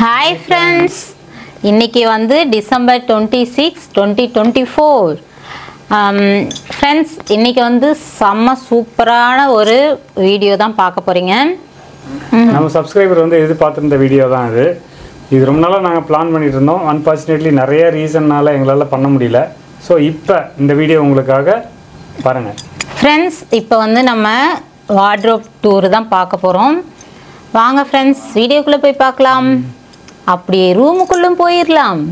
Hi friends, இன்னைக்கு வந்து December 26, 2024. Friends இன்னைக்கு வந்து செம்ம சூப்பரான ஒரு வீடியோ தான் பார்க்க போறீங்க. நம்ம சப்ஸ்கிரைபர் வந்து எதிர்பார்த்திருந்த வீடியோ தான் இது ரொம்ப நாளாக நாங்கள் பிளான் பண்ணிட்டு இருந்தோம். அன்ஃபார்ச்சுனேட்லி நிறைய ரீசன்னால எங்களால் பண்ண முடியல. ஸோ இப்போ இந்த வீடியோ உங்களுக்காக பாருங்கள். ஃப்ரெண்ட்ஸ் இப்போ வந்து நம்ம வார்ட்ரோப் டூர் தான் பார்க்க போகிறோம். வாங்க ஃப்ரெண்ட்ஸ் வீடியோக்குள்ளே போய் பார்க்கலாம். அப்படியே ரூமுக்குள்ளும் போயிடலாம்.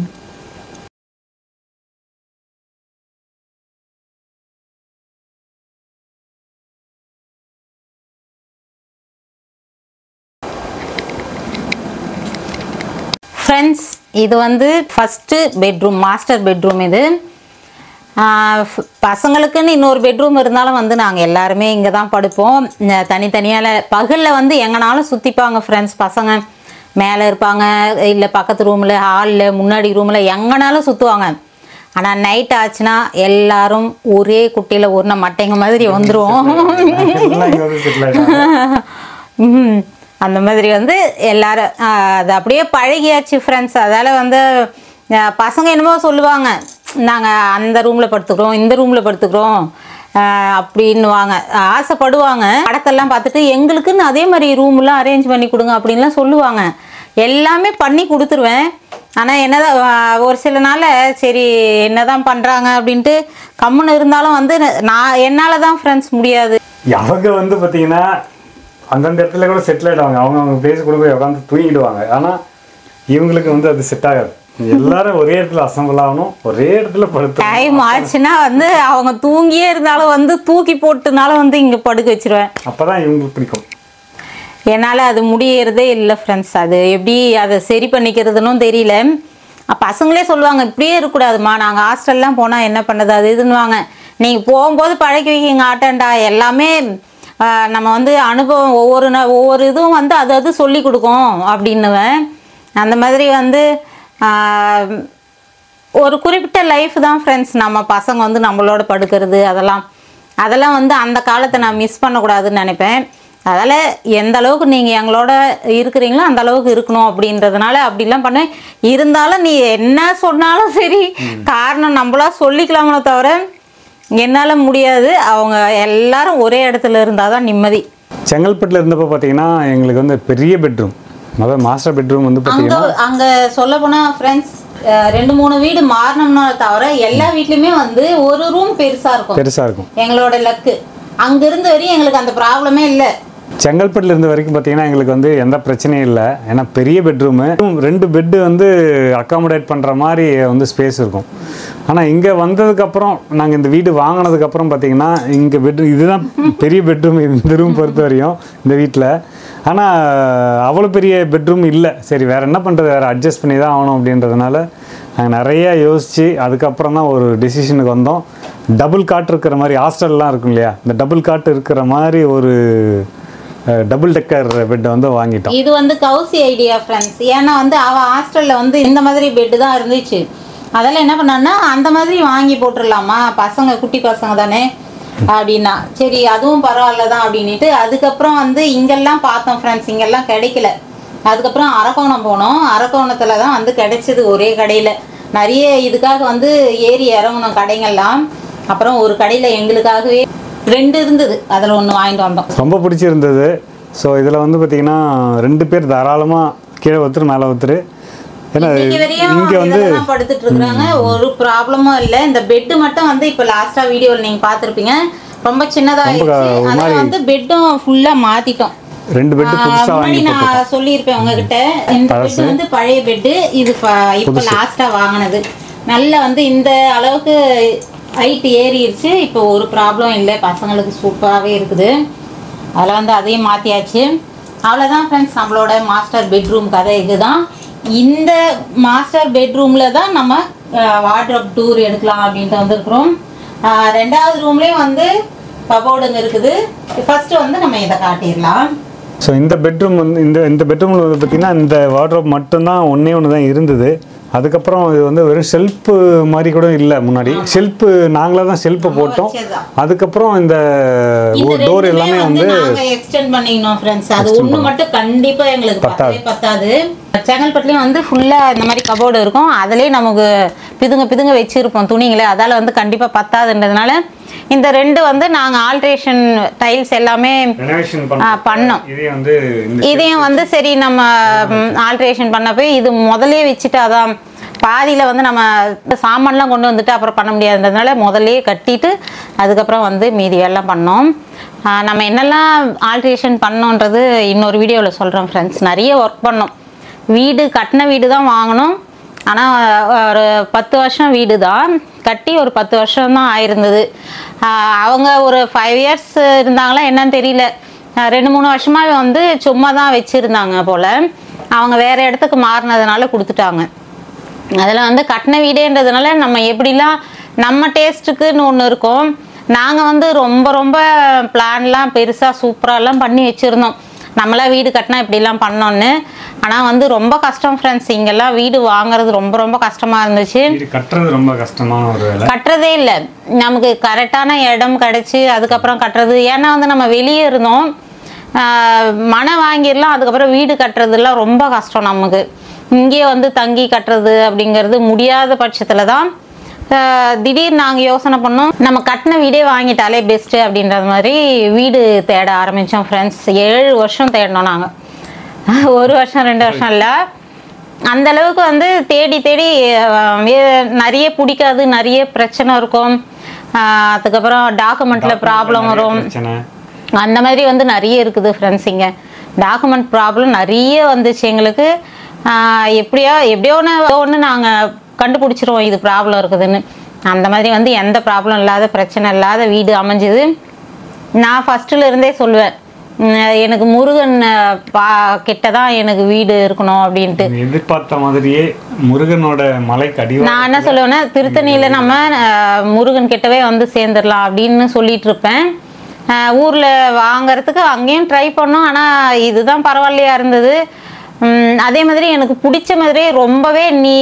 ஃப்ரெண்ட்ஸ் இது வந்து ஃபஸ்ட்டு பெட்ரூம், மாஸ்டர் பெட்ரூம். இது பசங்களுக்குன்னு இன்னொரு பெட்ரூம் இருந்தாலும் வந்து நாங்கள் எல்லாருமே இங்கே தான் படுப்போம். தனித்தனியால் பகலில் வந்து எங்கனாலும் சுற்றிப்பாங்க ஃப்ரெண்ட்ஸ். பசங்க மேலே இருப்பாங்க, இல்லை பக்கத்து ரூமில், ஹாலில், முன்னாடி ரூமில் எங்கனாலும் சுற்றுவாங்க. ஆனால் நைட் ஆச்சுன்னா எல்லாரும் ஒரே குட்டியில் ஒரு மட்டைங்க மாதிரி வந்துடுவோம். அந்த மாதிரி வந்து எல்லாரும் அது அப்படியே பழகியாச்சு ஃப்ரெண்ட்ஸ். அதால் வந்து பசங்க என்னமோ சொல்லுவாங்க, நாங்கள் அந்த ரூமில் படுத்துக்கிறோம், இந்த ரூமில் படுத்துக்கிறோம் அப்படின்னுவாங்க, ஆசைப்படுவாங்க. படத்தெல்லாம் பார்த்துட்டு எங்களுக்குன்னு அதே மாதிரி ரூம்லாம் அரேஞ்ச் பண்ணி கொடுங்க அப்படின்லாம் சொல்லுவாங்க. எல்லாமே பண்ணி கொடுத்துருவேன். ஆனால் என்னதான் ஒரு சில நாள் சரி என்னதான் பண்ணுறாங்க அப்படின்ட்டு கம்முன்னு இருந்தாலும் வந்து என்னால் தான் ஃப்ரெண்ட்ஸ் முடியாது. அவங்க வந்து பார்த்தீங்கன்னா அந்தந்த இடத்துல கூட செட்டில் ஆகிடுவாங்க. அவங்க பிளேஸ் கூட போய் உட்காந்து தூங்கிடுவாங்க. ஆனால் இவங்களுக்கு வந்து அது செட் ஆகாது. எல்லாரும் ஒரே இடத்துல அசம்பிள் ஆகணும், ஒரே இடத்துல படுத்து. டைம் ஆச்சுன்னா வந்து அவங்க தூங்கியே இருந்தாலும் வந்து தூக்கி போட்டுனாலும் வந்து இங்கே படுக்க வச்சிருவேன். அப்போதான் இவங்களுக்கு பிடிக்கும். என்னால் அது முடியறதே இல்லை ஃப்ரெண்ட்ஸ். அது எப்படி அதை சரி பண்ணிக்கிறதுன்னு தெரியல. பசங்களே சொல்லுவாங்க, இப்படியே இருக்கக்கூடாதுமா, நாங்கள் ஹாஸ்டல்லாம் போனால் என்ன பண்ணுறது அது இதுன்னுவாங்க. நீங்கள் போகும்போது பழக்கி வைக்கிங்க ஆட்டண்டா. எல்லாமே நம்ம வந்து அனுபவம் ஒவ்வொரு இதுவும் வந்து அது சொல்லி கொடுக்கும் அப்படின்னுவேன். அந்த மாதிரி வந்து ஒரு குறிப்பிட்ட லைஃப் தான் ஃப்ரெண்ட்ஸ். நம்ம பசங்க வந்து நம்மளோட படுக்கிறது அதெல்லாம் வந்து அந்த காலத்தை நான் மிஸ் பண்ணக்கூடாதுன்னு நினைப்பேன். அதால் எந்த அளவுக்கு நீங்கள் எங்களோட இருக்கிறீங்களோ அந்த அளவுக்கு இருக்கணும் அப்படின்றதுனால அப்படிலாம் பண்ணேன். இருந்தாலும் நீ என்ன சொன்னாலும் சரி, காரணம் நம்மளா சொல்லிக்கலாமோ தவிர என்னால் முடியாது. அவங்க எல்லாரும் ஒரே இடத்துல இருந்தால் தான் நிம்மதி. செங்கல்பட்டில் இருந்தப்போ பார்த்தீங்கன்னா எங்களுக்கு வந்து பெரிய பெட்ரூம், முதல் மாஸ்டர் பெட்ரூம் வந்து பார்த்தீங்கன்னா அங்கே சொல்ல போனால் ஃப்ரெண்ட்ஸ் 2-3 வீடு மாறினோம்னா தவிர எல்லா வீட்லையுமே வந்து ஒரு ரூம் பெருசாக இருக்கும். எங்களோட லக்கு அங்கே இருந்த வரையும் எங்களுக்கு அந்த ப்ராப்ளமே இல்லை. செங்கல்பட்டில் இருந்த வரைக்கும் பார்த்தீங்கன்னா எங்களுக்கு வந்து எந்த பிரச்சனையும் இல்லை. ஏன்னா பெரிய பெட்ரூமு, 2 பெட்டு வந்து அக்காமடேட் பண்ணுற மாதிரி வந்து ஸ்பேஸ் இருக்கும். ஆனால் இங்கே வந்ததுக்கப்புறம் நாங்கள் இந்த வீடு வாங்கினதுக்கப்புறம் பார்த்தீங்கன்னா இங்கே இதுதான் பெரிய பெட்ரூம் இந்த ரூம் பொறுத்த வரையும் இந்த வீட்டில். ஆனால் அவ்வளோ பெரிய பெட்ரூம் இல்லை. சரி வேறு என்ன பண்ணுறது, வேறு அட்ஜஸ்ட் பண்ணி தான் ஆகணும் அப்படின்றதுனால நாங்கள் நிறைய யோசித்து அதுக்கப்புறம் தான் ஒரு டெசிஷனுக்கு வந்தோம். டபுள் காட் இருக்கிற மாதிரி, ஹாஸ்டல்லாம் இருக்கும் இல்லையா, இந்த டபுள் காட் இருக்கிற மாதிரி ஒரு டபுள் டெக்கர் பெட்டை வந்து வாங்கிட்டோம். இது வந்து கௌசி ஐடியா ஃப்ரெண்ட்ஸ். ஏன்னா வந்து அவள் ஹாஸ்டலில் வந்து இந்த மாதிரி பெட்டு தான் இருந்துச்சு. அதெல்லாம் என்ன பண்ணான்னா அந்த மாதிரி வாங்கி போட்டுடலாமா, பசங்க குட்டி பசங்க தானே அப்படின்னா சரி அதுவும் பரவாயில்ல தான் அப்படின்ட்டு அதுக்கப்புறம் வந்து இங்கெல்லாம் பார்த்தோம் ஃப்ரெண்ட்ஸ். இங்கெல்லாம் கிடைக்கல. அதுக்கப்புறம் அரக்கோணம் போனோம். அரக்கோணத்தில் தான் வந்து கிடைச்சிது ஒரே கடையில். நிறைய இதுக்காக வந்து ஏறி இறங்கணும் கடைங்கள்லாம். அப்புறம் ஒரு கடையில் எங்களுக்காகவே 2 இருந்தது, அதில் 1 வாங்கிட்டு வந்தோம். ரொம்ப பிடிச்சிருந்தது. ஸோ இதில் வந்து பார்த்தீங்கன்னா 2 பேர் தாராளமாக கீழே ஒருத்தர் மேலே ஒருத்தர். ஏன்னா இங்கே வந்து படுத்துட்டு இருக்கிறாங்க, ஒரு ப்ராப்ளமும் இல்லை. இந்த பெட்டு மட்டும் வந்து இப்போ லாஸ்ட்டாக வீடியோவில் நீங்கள் பார்த்துருப்பீங்க, ரொம்ப சின்னதாக அதனால வந்து பெட்டும் ஃபுல்லாக மாற்றிட்டோம். 2 பெட்டு புதுசாக வாங்கி நான் சொல்லியிருப்பேன் உங்ககிட்ட. இந்த பெட்டு வந்து பழைய பெட்டு, இது இப்போ லாஸ்ட்டாக வாங்கினது. நல்லா வந்து இந்த அளவுக்கு ஹைட் ஏறிடுச்சு. இப்போ ஒரு ப்ராப்ளம் இல்லை, பசங்களுக்கு சூப்பராகவே இருக்குது. அதில் வந்து அதையும் மாற்றியாச்சு. அவ்வளோதான் ஃப்ரெண்ட்ஸ், நம்மளோட மாஸ்டர் பெட்ரூம் கதை இதுதான். இந்த மாஸ்டர் பெட்ரூமில் தான் நம்ம வார்ட்ரோப் டூர் எடுக்கலாம் அப்படின்ட்டு வந்துருக்குறோம். 2வது ரூம்லேயும் வந்து கபோர்டுங்க இருக்குது. ஃபஸ்ட்டு வந்து நம்ம இதை காட்டிடலாம். ஸோ இந்த பெட்ரூம் வந்து இந்த பெட்ரூமில் வந்து பார்த்திங்கன்னா இந்த வார்ட்ரோப் மட்டும்தான் ஒன்று தான் இருந்தது. அதுக்கப்புறம் இது வந்து வெறும் ஷெல்ஃபு மாதிரி கூட இல்லை. முன்னாடி ஷெல்ஃபு நாங்களே தான் ஷெல்ஃபை போட்டோம். அதுக்கப்புறம் இந்த டோர் எல்லாமே வந்து எக்ஸ்டெண்ட் பண்ணிக்கணும் ஃப்ரெண்ட்ஸ். அது ஒன்று மட்டும் கண்டிப்பாக எங்களுக்கு பத்தாது. செங்கல்பட்டுலேயும் வந்து ஃபுல்லாக இந்த மாதிரி கபோர்டு இருக்கும். அதுலேயே நமக்கு பிதுங்க வச்சுருப்போம் துணிங்களே. அதால் வந்து கண்டிப்பாக பத்தாதுன்றதுனால இந்த 2 வந்து நாங்கள் ஆல்ட்ரேஷன் டைல்ஸ் எல்லாமே பண்ணோம். இதையும் வந்து சரி நம்ம ஆல்ட்ரேஷன் பண்ண போய் இது முதலே வச்சுட்டு அதான் பாதியில் வந்து நம்ம சாமான்லாம் கொண்டு வந்துட்டு அப்புறம் பண்ண முடியாதுன்றதுனால முதலே கட்டிட்டு அதுக்கப்புறம் வந்து மீதி எல்லாம் பண்ணோம். நம்ம என்னெல்லாம் ஆல்ட்ரேஷன் பண்ணோன்றது இன்னொரு வீடியோவில் சொல்கிறோம் ஃப்ரெண்ட்ஸ். நிறைய ஒர்க் பண்ணோம். வீடு கட்டின வீடு தான் வாங்கினோம். ஆனால் ஒரு 10 வருஷம் வீடு தான் கட்டி ஒரு 10 வருஷம் தான் ஆயிருந்தது. அவங்க ஒரு 5 இயர்ஸ் இருந்தாங்களா என்னன்னு தெரியல. 2-3 வருஷமாக வந்து சும்மா தான் வச்சுருந்தாங்க போல். அவங்க வேறு இடத்துக்கு மாறினதுனால கொடுத்துட்டாங்க. அதில் வந்து கட்டின வீடேன்றதுனால நம்ம எப்படிலாம் நம்ம டேஸ்ட்டுக்குன்னு ஒன்று இருக்கும். நாங்கள் வந்து ரொம்ப பிளான்லாம் பெருசாக சூப்பராகலாம் பண்ணி வச்சுருந்தோம். நம்மளாம் வீடு கட்டினா இப்படிலாம் பண்ணோன்னு. ஆனால் வந்து ரொம்ப கஷ்டம் ஃப்ரெண்ட்ஸ். இங்கெல்லாம் வீடு வாங்குறது ரொம்ப கஷ்டமாக இருந்துச்சு. கட்டுறது ரொம்ப கஷ்டமான ஒரு வேலை. கட்டுறதே இல்லை, நமக்கு கரெக்டான இடம் கிடச்சி அதுக்கப்புறம் கட்டுறது. ஏன்னா வந்து நம்ம வெளியே இருந்தோம், மனை வாங்கிடலாம், அதுக்கப்புறம் வீடு கட்டுறதுலாம் ரொம்ப கஷ்டம் நமக்கு. இங்கே வந்து தங்கி கட்டுறது அப்படிங்கிறது முடியாத பட்சத்தில் தான் திடீர்னு நாங்கள் யோசனை பண்ணோம், நம்ம கட்டின வீடே வாங்கிட்டாலே பெஸ்ட்டு அப்படின்றது மாதிரி வீடு தேட ஆரம்பித்தோம் ஃப்ரெண்ட்ஸ். 7 வருஷம் தேடினோம் நாங்கள். 1 வருஷம் 2 வருஷம் இல்லை, அந்தளவுக்கு வந்து தேடி நிறைய பிடிக்காது, நிறைய பிரச்சனை இருக்கும். அதுக்கப்புறம் டாக்குமெண்ட்டில் ப்ராப்ளம் வரும். அந்த மாதிரி வந்து நிறைய இருக்குது ஃப்ரெண்ட்ஸ். இங்கே டாக்குமெண்ட் ப்ராப்ளம் நிறைய வந்துச்சு எங்களுக்கு. எப்படியோ ஒன்று நாங்கள் கண்டுபிடிச்சிருவோம் இது ப்ராப்ளம் இருக்குதுன்னு. அந்த மாதிரி வந்து எந்த ப்ராப்ளம் இல்லாத பிரச்சனை இல்லாத வீடு அமைஞ்சுது. நான் ஃபஸ்ட்டில் இருந்தே சொல்லுவேன், எனக்கு முருகன் கிட்ட தான் எனக்கு வீடு இருக்கணும் அப்படின்ட்டு. எதிர்பார்த்த மாதிரியே முருகனோட மலைக்கு அடி. நான் என்ன சொல்லுவேன்னா, திருத்தணியில் நம்ம முருகன் கிட்டவே வந்து சேர்ந்துடலாம் அப்படின்னு சொல்லிட்டு இருப்பேன். ஊரில் வாங்கிறதுக்கு அங்கேயும் ட்ரை பண்ணோம். ஆனால் இதுதான் பரவாயில்லையா இருந்தது. அதே மாதிரி எனக்கு பிடிச்ச மாதிரியே ரொம்பவே நீ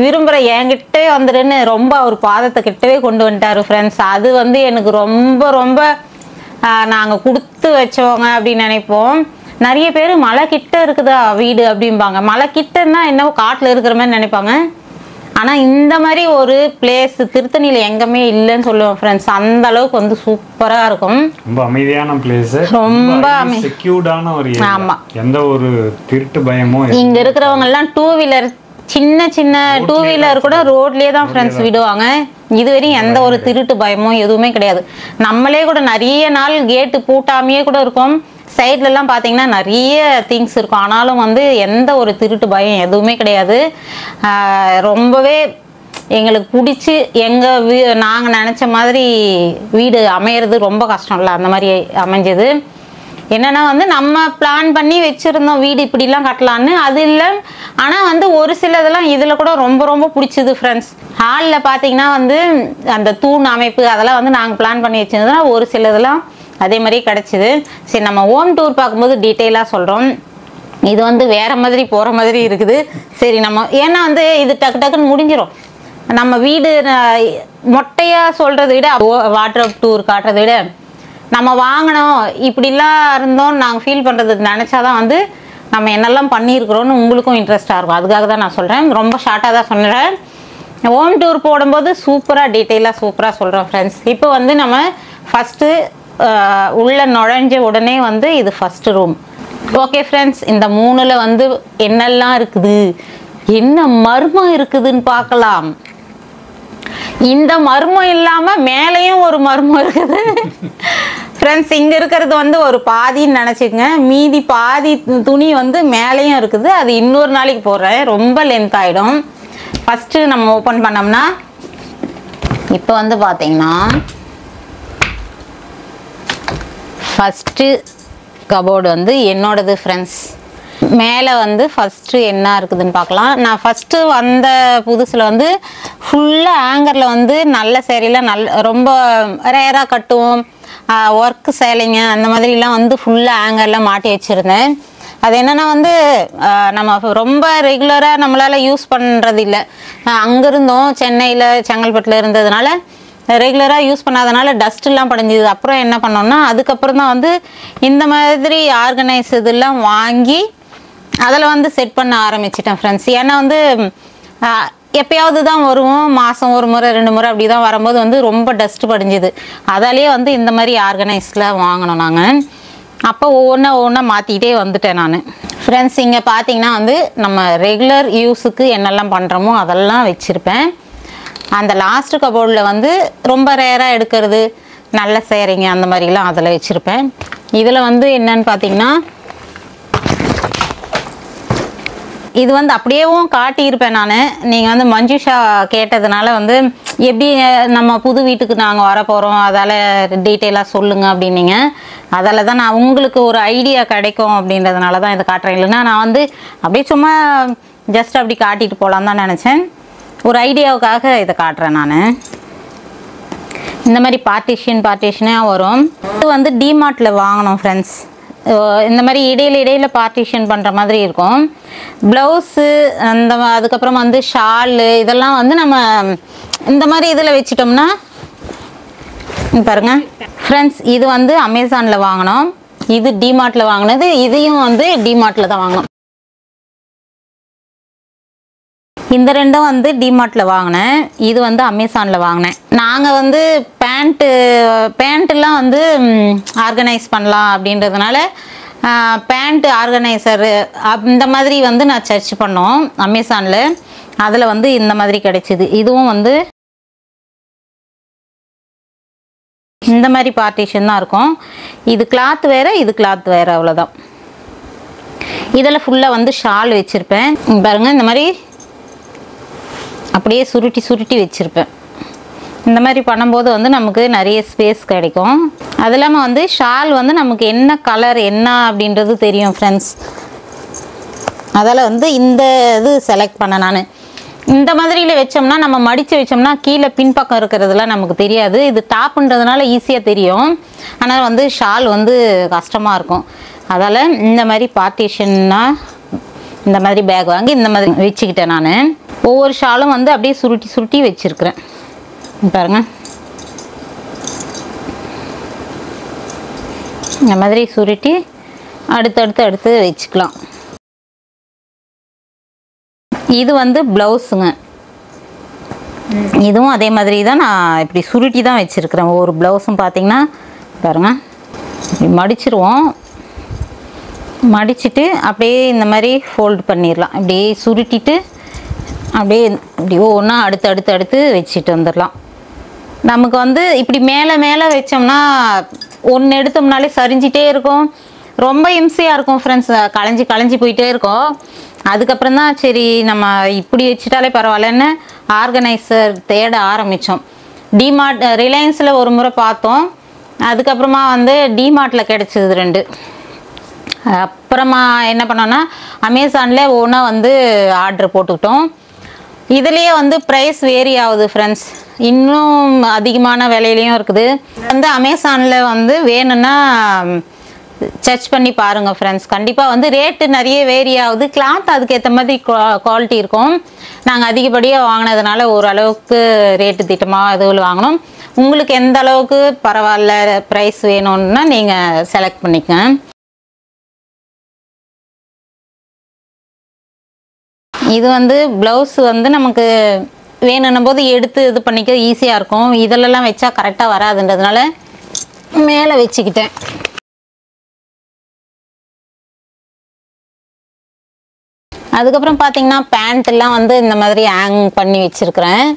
விரும்புகிற என்கிட்டே வந்துடுன்னு ரொம்ப ஒரு பாதத்தை கிட்டவே கொண்டு வந்துட்டார் ஃப்ரெண்ட்ஸ். அது வந்து எனக்கு ரொம்ப நாங்கள் கொடுத்து வச்சவங்க அப்படின்னு நினைப்போம். நிறைய பேர் மலை கிட்ட இருக்குதா வீடு அப்படிம்பாங்க. மலை கிட்டன்னா என்ன காட்டில் இருக்கிற மாதிரி நினைப்பாங்க. ஆனால் இந்த மாதிரி ஒரு பிளேஸ் திருத்தணியில் எங்கேயுமே இல்லைன்னு சொல்லுவோம் ஃப்ரெண்ட்ஸ். அந்த அளவுக்கு வந்து சூப்பராக இருக்கும். ரொம்ப அமைதியான பிளேஸ், ரொம்ப செக்யூர்டான ஒரு ஏரியா. ஆமாம், எந்த ஒரு திருட்டு பயமோ. இங்கே இருக்கிறவங்க எல்லாம் 2 வீலர் சின்ன 2 வீலர் கூட ரோட்லேயே தான் ஃப்ரெண்ட்ஸ் விடுவாங்க. இதுவரையும் எந்த ஒரு திருட்டு பயமும் எதுவுமே கிடையாது. நம்மளே கூட நிறைய நாள் கேட்டு பூட்டாமையே கூட இருக்கும். சைட்லலாம் பார்த்தீங்கன்னா நிறைய திங்ஸ் இருக்கும். ஆனாலும் வந்து எந்த ஒரு திருட்டு பயம் எதுவுமே கிடையாது. ரொம்பவே எங்களுக்கு பிடிச்சி நாங்கள் நினச்ச மாதிரி வீடு அமையிறது ரொம்ப கஷ்டம் இல்லை, அந்த மாதிரி அமைஞ்சது. என்னென்னா வந்து நம்ம பிளான் பண்ணி வச்சுருந்தோம் வீடு இப்படிலாம் கட்டலான்னு, அது இல்லை. ஆனால் வந்து ஒரு சிலதெல்லாம் இதில் கூட ரொம்ப பிடிச்சிது ஃப்ரெண்ட்ஸ். ஹாலில் பார்த்தீங்கன்னா வந்து அந்த தூண் அமைப்பு அதெல்லாம் வந்து நாங்கள் பிளான் பண்ணி வச்சுருந்தோம்னா ஒரு சிலதெல்லாம் அதே மாதிரி கிடச்சிது. சரி, நம்ம ஹோம் டூர் பார்க்கும்போது டீட்டெயிலாக சொல்கிறோம். இது வந்து வேறு மாதிரி போகிற மாதிரி இருக்குது. சரி, நம்ம ஏன்னா வந்து இது டக்குன்னு முடிஞ்சிடும். நம்ம வீடு மொட்டையாக சொல்கிறத விட வாட்ரோப் டூர் காட்டுறதை விட நம்ம வாங்கினோம் இப்படிலாம் இருந்தோம் நாங்கள் ஃபீல் பண்ணுறது நினச்சாதான் வந்து நம்ம என்னெல்லாம் பண்ணியிருக்கிறோன்னு உங்களுக்கும் இன்ட்ரெஸ்ட்டாக இருக்கும். அதுக்காக தான் நான் சொல்கிறேன். ரொம்ப ஷார்ட்டாக தான் சொல்கிறேன். ஹோம் டூர் போடும்போது சூப்பராக டீட்டெயிலாக சூப்பராக சொல்கிறோம் ஃப்ரெண்ட்ஸ். இப்போ வந்து நம்ம ஃபஸ்ட்டு உள்ளே நுழைஞ்ச உடனே வந்து இது ஃபஸ்ட்டு ரூம். ஓகே ஃப்ரெண்ட்ஸ், இந்த 3ல் வந்து என்னெல்லாம் இருக்குது, என்ன மர்மம் இருக்குதுன்னு பார்க்கலாம். இந்த மர்மம் இல்லாமல் மேலேயும் ஒரு மர்மம் இருக்குது ஃப்ரெண்ட்ஸ். இங்கே இருக்கிறது வந்து ஒரு பாதின்னு நினச்சிக்கங்க. மீதி பாதி துணி வந்து மேலேயும் இருக்குது. அது இன்னொரு நாளைக்கு போடுறேன், ரொம்ப லென்த் ஆகிடும். ஃபஸ்ட்டு நம்ம ஓப்பன் பண்ணோம்னா இப்போ வந்து பார்த்தீங்கன்னா ஃபஸ்ட்டு கபோர்டு வந்து என்னோடது ஃப்ரெண்ட்ஸ். மேலே வந்து ஃபஸ்ட்டு என்ன இருக்குதுன்னு பார்க்கலாம். நான் ஃபஸ்ட்டு வந்த புதுசில் வந்து ஃபுல்லாக ஆங்கரில் வந்து நல்ல சேரீலாம் ரொம்ப ரேராக கட்டுவோம். ஒர்க்கு சேலைங்க அந்த மாதிரிலாம் வந்து ஃபுல்லாக ஆங்கரில் மாட்டி வச்சுருந்தேன். அது என்னென்னா வந்து நம்ம ரொம்ப ரெகுலராக நம்மளால் யூஸ் பண்ணுறது இல்லை. அங்கே இருந்தோம் சென்னையில் செங்கல்பட்டில் இருந்ததுனால ரெகுலராக யூஸ் பண்ணாதனால டஸ்ட்டெல்லாம் படிஞ்சுது. அப்புறம் என்ன பண்ணோம்னா அதுக்கப்புறம் தான் வந்து இந்த மாதிரி ஆர்கனைஸ் இதெல்லாம் வாங்கி அதில் வந்து செட் பண்ண ஆரம்பிச்சிட்டேன் ஃப்ரெண்ட்ஸ். ஏன்னா வந்து எப்பயாவது தான் வருவோம், மாதம் ஒரு முறை 2 முறை அப்படி தான் வரும்போது வந்து ரொம்ப டஸ்ட்டு படிஞ்சுது. அதாலேயே வந்து இந்த மாதிரி ஆர்கனைஸில் வாங்கினோம் நாங்கள். அப்போ ஒவ்வொன்றா மாற்றிக்கிட்டே வந்துட்டேன் நான். ஃப்ரெண்ட்ஸ் இங்கே பார்த்தீங்கன்னா வந்து நம்ம ரெகுலர் யூஸுக்கு என்னெல்லாம் பண்ணுறோமோ அதெல்லாம் வச்சுருப்பேன். அந்த லாஸ்ட்டு கபோர்டில் வந்து ரொம்ப ரேராக எடுக்கிறது, நல்ல சேரிங்க அந்த மாதிரிலாம் அதில் வச்சுருப்பேன். இதில் வந்து என்னன்னு பார்த்தீங்கன்னா இது வந்து அப்படியேவும் காட்டியிருப்பேன் நான். நீங்கள் வந்து மஞ்சுஷா கேட்டதுனால வந்து எப்படி நம்ம புது வீட்டுக்கு நாங்கள் வர போகிறோம் அதால் டீட்டெயிலாக சொல்லுங்கள் அப்படின்னீங்க. அதால் தான் நான் உங்களுக்கு ஒரு ஐடியா கிடைக்கும் அப்படின்றதுனால தான் இதை காட்டுறேன். இல்லைன்னா நான் வந்து அப்படியே சும்மா ஜஸ்ட் அப்படி காட்டிட்டு போகலான்னு தான் நினச்சேன். ஒரு ஐடியாவுக்காக இதை காட்டுறேன் நான். இந்த மாதிரி பார்ட்டிஷனாக வரும். இது வந்து டிமார்ட்டில் வாங்கினோம் ஃப்ரெண்ட்ஸ். இந்த மாதிரி இடையில பார்ட்டிஷன் பண்ணுற மாதிரி இருக்கும். ப்ளவுஸு அதுக்கப்புறம் வந்து ஷாலு இதெல்லாம் வந்து நம்ம இந்த மாதிரி இதில் வச்சிட்டோம்னா பாருங்கள் ஃப்ரெண்ட்ஸ், இது வந்து அமேசானில் வாங்கினோம், இது டிமார்ட்டில் வாங்கினது. இதையும் வந்து டிமார்ட்டில் தான் வாங்கினோம். இந்த ரெண்டும் வந்து டிமார்ட்டில் வாங்கினேன், இது வந்து அமேசானில் வாங்கினேன். நாங்கள் வந்து பேண்ட்டெல்லாம் வந்து ஆர்கனைஸ் பண்ணலாம் அப்படின்றதுனால பேண்ட் ஆர்கனைசர் இந்த மாதிரி வந்து நான் சர்ச் பண்ணோம் அமேசானில். அதில் வந்து இந்த மாதிரி கிடைச்சிது. இதுவும் வந்து இந்த மாதிரி பார்ட்டிஷன் தான் இருக்கும். இது கிளாத் வேறு, இது கிளாத் வேறு, அவ்வளோதான். இதில் ஃபுல்லாக வந்து ஷால் வச்சுருப்பேன். பாருங்கள் இந்த மாதிரி அப்படியே சுருட்டி வச்சுருப்பேன். இந்த மாதிரி பண்ணும்போது வந்து நமக்கு நிறைய ஸ்பேஸ் கிடைக்கும். அது இல்லாமல் வந்து ஷால் வந்து நமக்கு என்ன கலர் என்ன அப்படின்றது தெரியும் ஃப்ரெண்ட்ஸ். அதால் வந்து இந்த இது செலக்ட் பண்ண நான். இந்த மாதிரியில் வச்சோம்னா நம்ம மடித்து வச்சோம்னா கீழே பின்பக்கம் இருக்கிறதுலாம் நமக்கு தெரியாது. இது டாப்புன்றதுனால ஈஸியாக தெரியும். ஆனால் வந்து ஷால் வந்து கஷ்டமாக இருக்கும். அதால் இந்த மாதிரி பார்ட்டிஷன்னாக இந்த மாதிரி பேக் வாங்கி இந்த மாதிரி வச்சுக்கிட்டேன் நான். ஒவ்வொரு ஷாலும் வந்து அப்படியே சுருட்டி வச்சுருக்கிறேன் பாருங்க. இந்த மாதிரி சுருட்டி அடுத்து வச்சுக்கலாம். இது வந்து ப்ளவுஸுங்க. இதுவும் அதே மாதிரி தான் நான் இப்படி சுருட்டி தான் வச்சுருக்கிறேன். ஒவ்வொரு ப்ளவுஸும் பார்த்திங்கன்னா பாருங்கள் இப்படி மடிச்சிருவோம். மடிச்சுட்டு அப்படியே இந்த மாதிரி ஃபோல்டு பண்ணிடலாம். அப்படியே சுருட்டிட்டு அப்படியே இப்படி ஒவ்வொன்றா அடுத்து வச்சுட்டு வந்துடலாம். நமக்கு வந்து இப்படி மேலே வச்சோம்னா ஒன்று எடுத்தோம்னாலே சரிஞ்சிட்டே இருக்கும், ரொம்ப இம்சையாக இருக்கும் ஃப்ரெண்ட்ஸ். களைஞ்சி போயிட்டே இருக்கும். அதுக்கப்புறம் தான் சரி நம்ம இப்படி வச்சுட்டாலே பரவாயில்லன்னு ஆர்கனைசர் தேட ஆரம்பித்தோம். டிமார்ட் ரிலையன்ஸில் ஒரு முறை பார்த்தோம். அதுக்கப்புறமா வந்து டிமார்ட்டில் கிடச்சிது 2. அப்புறமா என்ன பண்ணோன்னா அமேசானில் ஒன்றா வந்து ஆர்டர் போட்டுக்கிட்டோம். இதுலேயே வந்து ப்ரைஸ் வேரி ஆகுது ஃப்ரெண்ட்ஸ், இன்னும் அதிகமான விலையிலையும் இருக்குது. வந்து அமேசானில் வந்து வேணும்னா சர்ச் பண்ணி பாருங்கள் ஃப்ரெண்ட்ஸ். கண்டிப்பாக வந்து ரேட்டு நிறைய வேரி ஆகுது. கிளாத் அதுக்கேற்ற மாதிரி குவாலிட்டி இருக்கும். நாங்கள் அதிகப்படியாக வாங்கினதுனால ஓரளவுக்கு ரேட்டு திட்டமாக இதுவில் வாங்கினோம். உங்களுக்கு எந்த அளவுக்கு பரவாயில்ல ப்ரைஸ் வேணும்னா நீங்கள் செலக்ட் பண்ணிக்கங்க. இது வந்து ப்ளவுஸ் வந்து நமக்கு வேணுன்னும் போது எடுத்து இது பண்ணிக்க ஈஸியாக இருக்கும். இதிலெல்லாம் வச்சா கரெக்டாக வராதுன்றதுனால மேலே வச்சுக்கிட்டேன். அதுக்கப்புறம் பார்த்தீங்கன்னா பேண்ட்டெல்லாம் வந்து இந்த மாதிரி ஹேங் பண்ணி வச்சுருக்கிறேன்.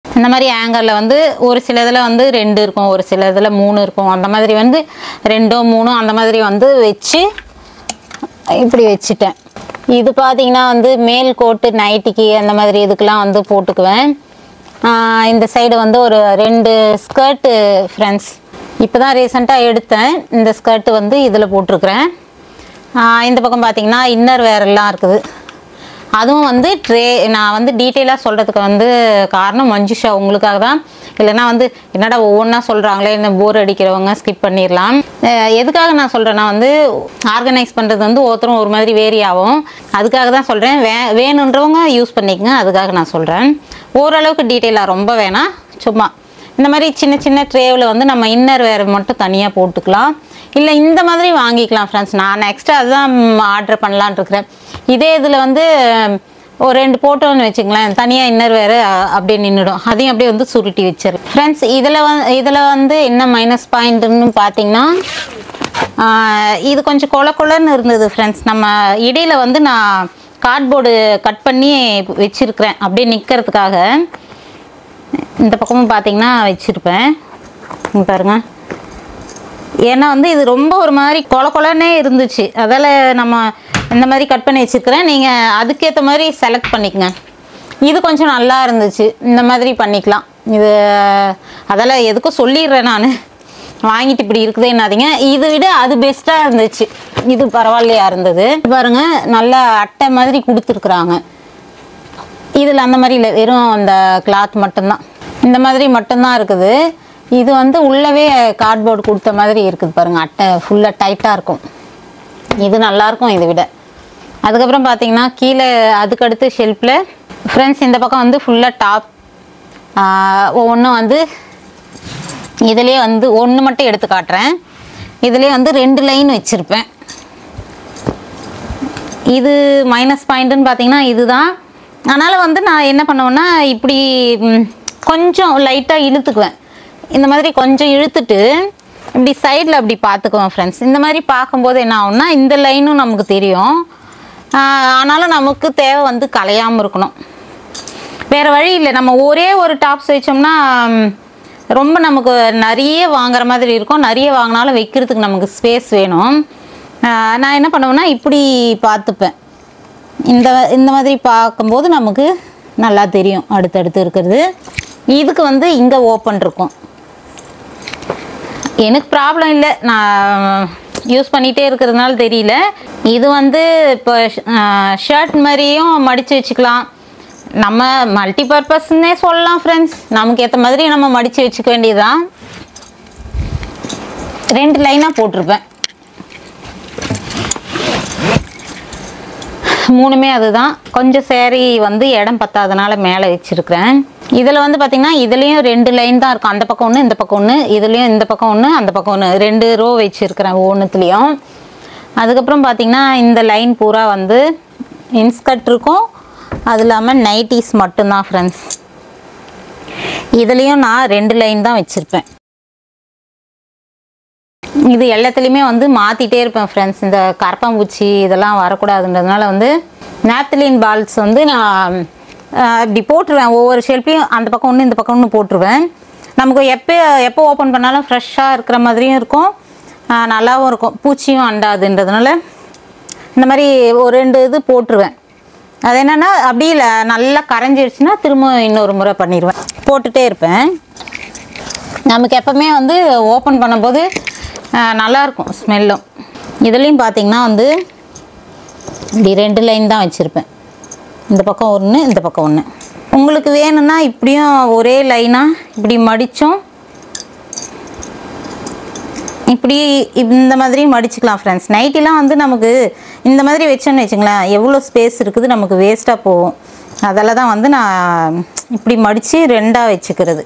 இந்த மாதிரி ஹேங்கரில் வந்து ஒரு சில இதில் வந்து 2 இருக்கும், ஒரு சில இதில் 3 இருக்கும். அந்த மாதிரி வந்து 2 3 அந்த மாதிரி வந்து வச்சு இப்படி வச்சுட்டேன். இது பார்த்தீங்கன்னா வந்து மேல் கோட்டு நைட்டிக்கு அந்த மாதிரி இதுக்கெலாம் வந்து போட்டுக்குவேன். இந்த சைடு வந்து ஒரு 2 ஸ்கர்ட்டு ஃப்ரெண்ட்ஸ் இப்போ தான் ரீசெண்டாக எடுத்தேன். இந்த ஸ்கர்ட்டு வந்து இதில் போட்டிருக்கிறேன். இந்த பக்கம் பார்த்தீங்கன்னா இன்னர் வேரெல்லாம் இருக்குது. அதுவும் வந்து நான் வந்து டீட்டெயிலாக சொல்கிறதுக்கு வந்து காரணம் மஞ்சுஷா உங்களுக்காக தான். இல்லைன்னா வந்து என்னடா ஒவ்வொன்றா சொல்கிறாங்களே, என்ன போர் அடிக்கிறவங்க ஸ்கிப் பண்ணிடலாம். எதுக்காக நான் சொல்கிறேன்னா வந்து ஆர்கனைஸ் பண்ணுறது வந்து ஒருத்தரும் ஒரு மாதிரி வேரி ஆகும். அதுக்காக தான் சொல்கிறேன். வேணுன்றவங்க யூஸ் பண்ணிக்கங்க, அதுக்காக நான் சொல்கிறேன். ஓரளவுக்கு டீட்டெயிலாக ரொம்ப வேணாம், சும்மா இந்த மாதிரி சின்ன சின்ன ட்ரேவில் வந்து நம்ம இன்னர் வேர் மட்டும் தனியாக போட்டுக்கலாம். இல்லை இந்த மாதிரி வாங்கிக்கலாம் ஃப்ரெண்ட்ஸ். நான் நெக்ஸ்ட்டு அதுதான் ஆர்டர் பண்ணலான்னு இருக்கிறேன். இதே இதில் வந்து ஒரு 2 போட்டோன்னு வச்சுங்களேன், தனியாக இன்னர் வேறு அப்படியே நின்றுடும். அதையும் அப்படியே வந்து சுருட்டி வச்சிரு ஃப்ரெண்ட்ஸ். இதில் வந்து என்ன மைனஸ் பாயிண்ட்டுன்னு பார்த்தீங்கன்னா, இது கொஞ்சம் கொலன்னு இருந்தது ஃப்ரெண்ட்ஸ். நம்ம இடையில் வந்து நான் கார்ட்போர்டு கட் பண்ணி வச்சுருக்கிறேன் அப்படியே நிற்கிறதுக்காக. இந்த பக்கமும் பார்த்தீங்கன்னா வச்சுருப்பேன் பாருங்கள். ஏன்னா வந்து இது ரொம்ப ஒரு மாதிரி கொலன்னே இருந்துச்சு, அதால் நம்ம இந்த மாதிரி கட் பண்ணி வச்சுருக்கிறேன். நீங்கள் அதுக்கேற்ற மாதிரி செலக்ட் பண்ணிக்கங்க. இது கொஞ்சம் நல்லா இருந்துச்சு, இந்த மாதிரி பண்ணிக்கலாம். இது அதால் எதுக்கும் சொல்லிடுறேன் நான், வாங்கிட்டு இப்படி இருக்குதே என்னாதீங்க. இதை விட அது பெஸ்ட்டாக இருந்துச்சு, இது பரவாயில்லையா இருந்தது. பாருங்கள், நல்லா அட்டை மாதிரி கொடுத்துருக்குறாங்க. இதில் அந்த மாதிரி இல்லை, வெறும் அந்த கிளாத் மட்டும்தான், இந்த மாதிரி மட்டும்தான் இருக்குது. இது வந்து உள்ளவே கார்ட்போர்டு கொடுத்த மாதிரி இருக்குது பாருங்கள். அட்டை ஃபுல்லாக டைட்டாக இருக்கும். இது நல்லாயிருக்கும் இதை விட. அதுக்கப்புறம் பார்த்தீங்கன்னா கீழே அதுக்கடுத்து ஷெல்ஃபில் ஃப்ரெண்ட்ஸ் இந்த பக்கம் வந்து ஃபுல்லாக டாப் ஒவ்வொன்றும் வந்து இதுலேயே வந்து ஒன்று மட்டும் எடுத்து காட்டுறேன். இதுலேயே வந்து 2 லைன் வச்சுருப்பேன். இது மைனஸ் பாயிண்ட்டுன்னு பார்த்தீங்கன்னா இதுதான். அதனால் வந்து நான் என்ன பண்ணுவேன்னா, இப்படி கொஞ்சம் லைட்டாக இழுத்துக்குவேன். இந்த மாதிரி கொஞ்சம் இழுத்துட்டு இப்படி சைடில் அப்படி பார்த்துக்குவேன் ஃப்ரெண்ட்ஸ். இந்த மாதிரி பார்க்கும்போது என்ன ஆகும்னா, இந்த லைனும் நமக்கு தெரியும். ஆனாலும் நமக்கு தேவை வந்து கலையாமல் இருக்கணும். வேறு வழி இல்லை. நம்ம ஒரே ஒரு டாப்ஸ் வச்சோம்னா ரொம்ப நமக்கு நிறைய வாங்குற மாதிரி இருக்கும். நிறைய வாங்கினாலும் வைக்கிறதுக்கு நமக்கு ஸ்பேஸ் வேணும். நான் என்ன பண்ணுவேன்னா, இப்படி பார்த்துப்பேன். இந்த மாதிரி பார்க்கும்போது நமக்கு நல்லா தெரியும் அடுத்தடுத்து இருக்கிறது. இதுக்கு வந்து இங்கே ஓப்பன் இருக்கும். எனக்கு ப்ராப்ளம் இல்லை, நான் யூஸ் பண்ணிகிட்டே இருக்கிறதுனால தெரியல. இது வந்து இப்போ ஷர்ட் மாதிரியும் மடித்து வச்சுக்கலாம். நம்ம மல்டி பர்பஸ்ன்னே சொல்லலாம் ஃப்ரெண்ட்ஸ். நமக்கு ஏற்ற மாதிரி நம்ம மடித்து வச்சுக்க வேண்டியதுதான். 2 லைனாக போட்டிருப்பேன், 3மே அதுதான். கொஞ்சம் சேரீ வந்து இடம் பத்தாதனால மேலே வச்சுருக்கிறேன். இதில் வந்து பார்த்திங்கன்னா இதுலேயும் 2 லைன் தான் இருக்கும். அந்த பக்கம் ஒன்று, இந்த பக்கம் ஒன்று. இதுலேயும் இந்த பக்கம் ஒன்று, அந்த பக்கம் ஒன்று, 2 ரோ வச்சுருக்கிறேன் ஒவ்வொன்றுத்துலேயும். அதுக்கப்புறம் பார்த்திங்கன்னா இந்த லைன் பூரா வந்து இன்ஸ்கர்ட் இருக்கும். அது இல்லாமல் நைட்டிஸ் மட்டும்தான் ஃப்ரெண்ட்ஸ். இதுலேயும் நான் 2 லைன் தான் வச்சுருப்பேன். இது எல்லாத்துலேயுமே வந்து மாற்றிட்டே இருப்பேன் ஃப்ரெண்ட்ஸ். இந்த கரப்பாம்பூச்சி இதெல்லாம் வரக்கூடாதுன்றதுனால வந்து நாப்தலின் பால்ஸ் வந்து நான் இப்படி போட்டுருவேன். ஒவ்வொரு ஷெல்ஃப்லையும் அந்த பக்கம் ஒன்று, இந்த பக்கம் ஒன்று போட்டுருவேன். நமக்கு எப்போ ஓப்பன் பண்ணாலும் ஃப்ரெஷ்ஷாக இருக்கிற மாதிரியும் இருக்கும், நல்லாவும் இருக்கும், பூச்சியும் அண்டாதுன்றதுனால இந்த மாதிரி ஒரு 2 இது போட்டுருவேன். அது என்னென்னா அப்படி இல்லை, நல்லா கரைஞ்சிடுச்சுன்னா திரும்ப இன்னொரு முறை பண்ணிடுவேன், போட்டுகிட்டே இருப்பேன். நமக்கு எப்போவுமே வந்து ஓப்பன் பண்ணும்போது நல்லாயிருக்கும் ஸ்மெல்லும். இதுலேயும் பார்த்திங்கன்னா வந்து இப்படி 2 லைன் தான் வச்சுருப்பேன். இந்த பக்கம் ஒன்று, இந்த பக்கம் ஒன்று. உங்களுக்கு வேணும்னா இப்படியும் ஒரே லைனாக இப்படி மடித்தோம், இப்படி இந்த மாதிரி மடிச்சுக்கலாம் ஃப்ரெண்ட்ஸ். நைட்டிலாம் வந்து நமக்கு இந்த மாதிரி வச்சோன்னு வச்சுங்களேன், எவ்வளோ ஸ்பேஸ் இருக்குது, நமக்கு வேஸ்ட்டாக போகும். அதில் தான் வந்து நான் இப்படி மடித்து 2ஆக வச்சுக்கிறது.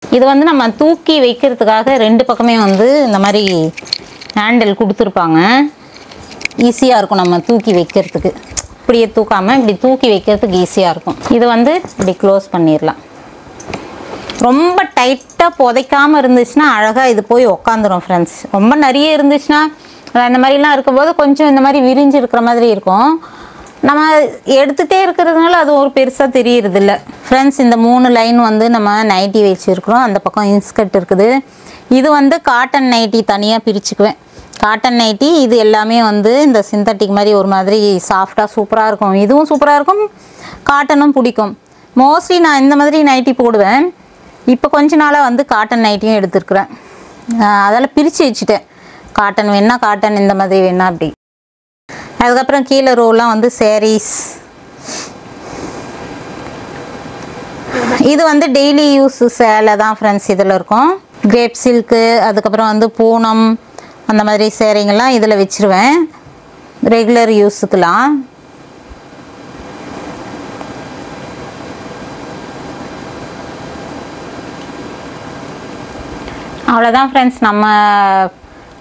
இது வந்து நம்ம தூக்கி வைக்கிறதுக்காக 2 பக்கமே வந்து இந்த மாதிரி ஹேண்டில் கொடுத்துருப்பாங்க. ஈஸியாக இருக்கும் நம்ம தூக்கி வைக்கிறதுக்கு. இப்படியே தூக்காமல் இப்படி தூக்கி வைக்கிறதுக்கு ஈஸியாக இருக்கும். இது வந்து இப்படி க்ளோஸ் பண்ணிடலாம். ரொம்ப டைட்டாக புதைக்காமல் இருந்துச்சுன்னா அழகாக இது போய் உக்காந்துரும் ஃப்ரெண்ட்ஸ். ரொம்ப நிறைய இருந்துச்சுன்னா இந்த மாதிரிலாம் இருக்கும்போது கொஞ்சம் இந்த மாதிரி விரிஞ்சு இருக்கிற மாதிரி இருக்கும். நம்ம எடுத்துகிட்டே இருக்கிறதுனால அது ஒரு பெருசாக தெரியறதில்ல ஃப்ரெண்ட்ஸ். இந்த 3 லைன் வந்து நம்ம நைட்டி வச்சுருக்குறோம். அந்த பக்கம் இன்ஸ்கர்ட் இருக்குது. இது வந்து காட்டன் நைட்டி தனியாக பிரிச்சுக்குவேன். காட்டன் நைட்டி இது எல்லாமே வந்து இந்த சிந்தட்டிக் மாதிரி ஒரு மாதிரி சாஃப்டாக சூப்பராக இருக்கும். இதுவும் சூப்பராக இருக்கும், காட்டனும் பிடிக்கும். மோஸ்ட்லி நான் இந்த மாதிரி நைட்டி போடுவேன். இப்போ கொஞ்ச நாளாக வந்து காட்டன் நைட்டியும் எடுத்துருக்குறேன். அதால் பிரித்து வச்சுட்டேன். காட்டன் வேணா காட்டன், இந்த மாதிரி வேணா அப்படி. அதுக்கப்புறம் கீழே ரோலாம் வந்து sarees. இது வந்து டெய்லி யூஸ் சேலை தான் ஃப்ரெண்ட்ஸ் இதில் இருக்கும். கிரேப் சில்க்கு, அதுக்கப்புறம் வந்து பூனம், அந்த மாதிரி சேரீங்கெல்லாம் இதில் வச்சுருவேன் ரெகுலர் யூஸுக்கெலாம். அவ்வளோதான் ஃப்ரெண்ட்ஸ், நம்ம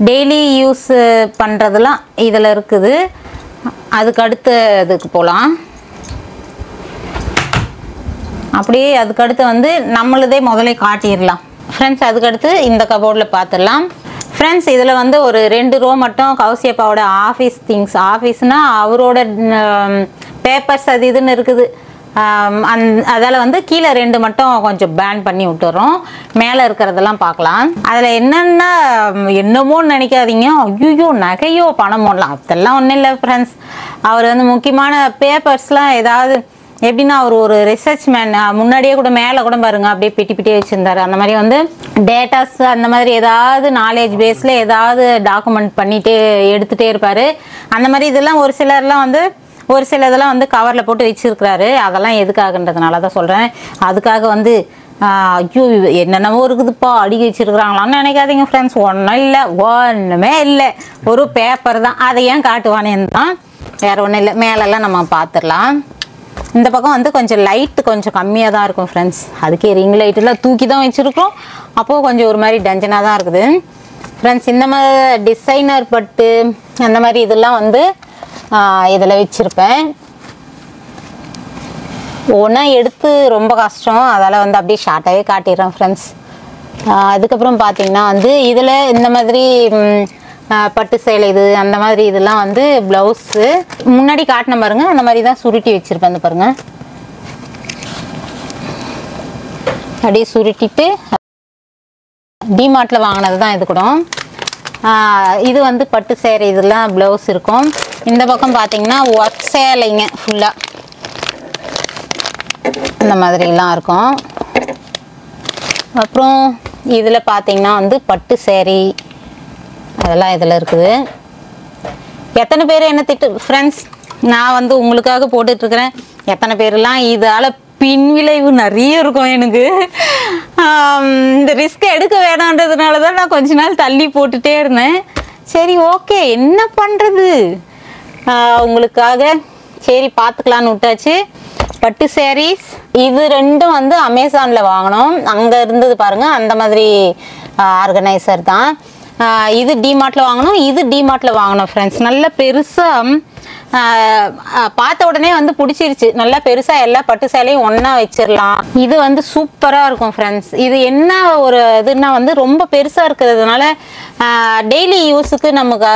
டெய்லி யூஸ் பண்ணுறதுலாம் இதில் இருக்குது. அதுக்கு அடுத்த இதுக்கு போகலாம். அப்படியே அதுக்கடுத்து வந்து நம்மளதே முதல்ல காட்டிடலாம் ஃப்ரெண்ட்ஸ். அதுக்கடுத்து இந்த கபோர்டில் பார்த்துடலாம் ஃப்ரெண்ட்ஸ். இதில் வந்து ஒரு 2 ரோ மட்டும் கௌசியப்பாவோட ஆஃபீஸ் திங்ஸ், ஆஃபீஸ்னால் அவரோட பேப்பர்ஸ் அது இதுன்னு இருக்குது. அதால் வந்து கீழே 2 மட்டும் கொஞ்சம் பேன் பண்ணி விட்டுறோம். மேலே இருக்கிறதெல்லாம் பார்க்கலாம். அதில் என்னென்னா என்னமோன்னு நினைக்காதீங்க, ஐயோ நகையோ பணமோலாம், அதெல்லாம் ஒன்றும் இல்லை ஃப்ரெண்ட்ஸ். அவர் வந்து முக்கியமான பேப்பர்ஸ்லாம் ஏதாவது எப்படின்னா அவர் ஒரு ரிசர்ச் மேன். முன்னாடியே கூட மேலே கூட பாருங்கள் அப்படியே பெட்டி வச்சுருந்தார். அந்த மாதிரி வந்து டேட்டாஸ் அந்த மாதிரி ஏதாவது நாலேஜ் பேஸில் ஏதாவது டாக்குமெண்ட் பண்ணிகிட்டே எடுத்துகிட்டே இருப்பார். அந்த மாதிரி இதெல்லாம் ஒரு சிலர்லாம் வந்து ஒரு சில இதெல்லாம் வந்து கவரில் போட்டு வச்சுருக்கிறாரு. அதெல்லாம் எதுக்காகன்றதுனால தான் சொல்கிறேன். அதுக்காக வந்து ஐயோ என்னென்னவோ இருக்குதுப்பா அடிக்க வச்சுருக்குறாங்களான்னு நினைக்காதீங்க ஃப்ரெண்ட்ஸ். ஒன்றும் இல்லை, ஒன்றுமே இல்லை, ஒரு பேப்பர் தான். அதை ஏன் காட்டுவானேன்னு தான், வேறு ஒன்றும் இல்லை. மேலெல்லாம் நம்ம பார்த்துடலாம். இந்த பக்கம் வந்து கொஞ்சம் லைட்டு கொஞ்சம் கம்மியாக தான் இருக்கும் ஃப்ரெண்ட்ஸ். அதுக்கே ரிங் லைட்டெல்லாம் தூக்கி தான் வச்சுருக்கோம். அப்போது கொஞ்சம் ஒரு மாதிரி டஞ்சனாக தான் இருக்குது ஃப்ரெண்ட்ஸ். இந்த மாதிரி டிசைனர் பட்டு அந்த மாதிரி இதெல்லாம் வந்து இதில் வச்சுருப்பேன். ஒன்றா எடுத்து ரொம்ப கஷ்டம், அதால் வந்து அப்படியே ஷார்ட்டாகவே காட்டிடுறேன் ஃப்ரெண்ட்ஸ். அதுக்கப்புறம் பார்த்திங்கன்னா வந்து இதில் இந்த மாதிரி பட்டு சேலை இது அந்த மாதிரி இதெல்லாம் வந்து ப்ளவுஸு முன்னாடி காட்டின பாருங்க, அந்த மாதிரி தான் சுருட்டி வச்சுருப்பேன். இந்த பாருங்கள் அப்படியே சுருட்டிட்டு டிமார்ட்டில் வாங்கினது தான் இது கூட. இது வந்து பட்டு சேலை இதெல்லாம் ப்ளவுஸ் இருக்கும். இந்த பக்கம் பார்த்தீங்கன்னா ஒர்க் சேலைங்க ஃபுல்லாக இந்த மாதிரிலாம் இருக்கும். அப்புறம் இதில் பார்த்தீங்கன்னா வந்து பட்டு சேரீ அதெல்லாம் இதில் இருக்குது. எத்தனை பேர் என்ன திட்டு ஃப்ரெண்ட்ஸ், நான் வந்து உங்களுக்காக போட்டுட்ருக்கிறேன். எத்தனை பேரெல்லாம் இதால் பின்விளைவு நிறைய இருக்கும் எனக்கு. இந்த ரிஸ்க் எடுக்க வேணான்றதுனால தான் நான் கொஞ்ச நாள் தள்ளி போட்டுகிட்டே இருந்தேன். சரி ஓகே என்ன பண்ணுறது, உங்களுக்காக சரி பார்த்துக்கலான்னு விட்டாச்சு. பட்டு சாரீஸ் இது 2 வந்து அமேசானில் வாங்கினோம். அங்கே இருந்தது பாருங்கள், அந்த மாதிரி ஆர்கனைசர் தான். இது டிமார்ட்டில் வாங்கினோம், இது டிமார்ட்டில் வாங்கினோம் ஃப்ரெண்ட்ஸ். நல்ல பெருசாக பார்த்த உடனே வந்து பிடிச்சிருச்சு. நல்லா பெருசாக எல்லா பட்டு சேலையும் ஒன்றா வச்சிடலாம். இது வந்து சூப்பராக இருக்கும் ஃப்ரெண்ட்ஸ். இது என்ன ஒரு இதுன்னா வந்து ரொம்ப பெருசாக இருக்கிறதுனால டெய்லி யூஸுக்கு நமக்கு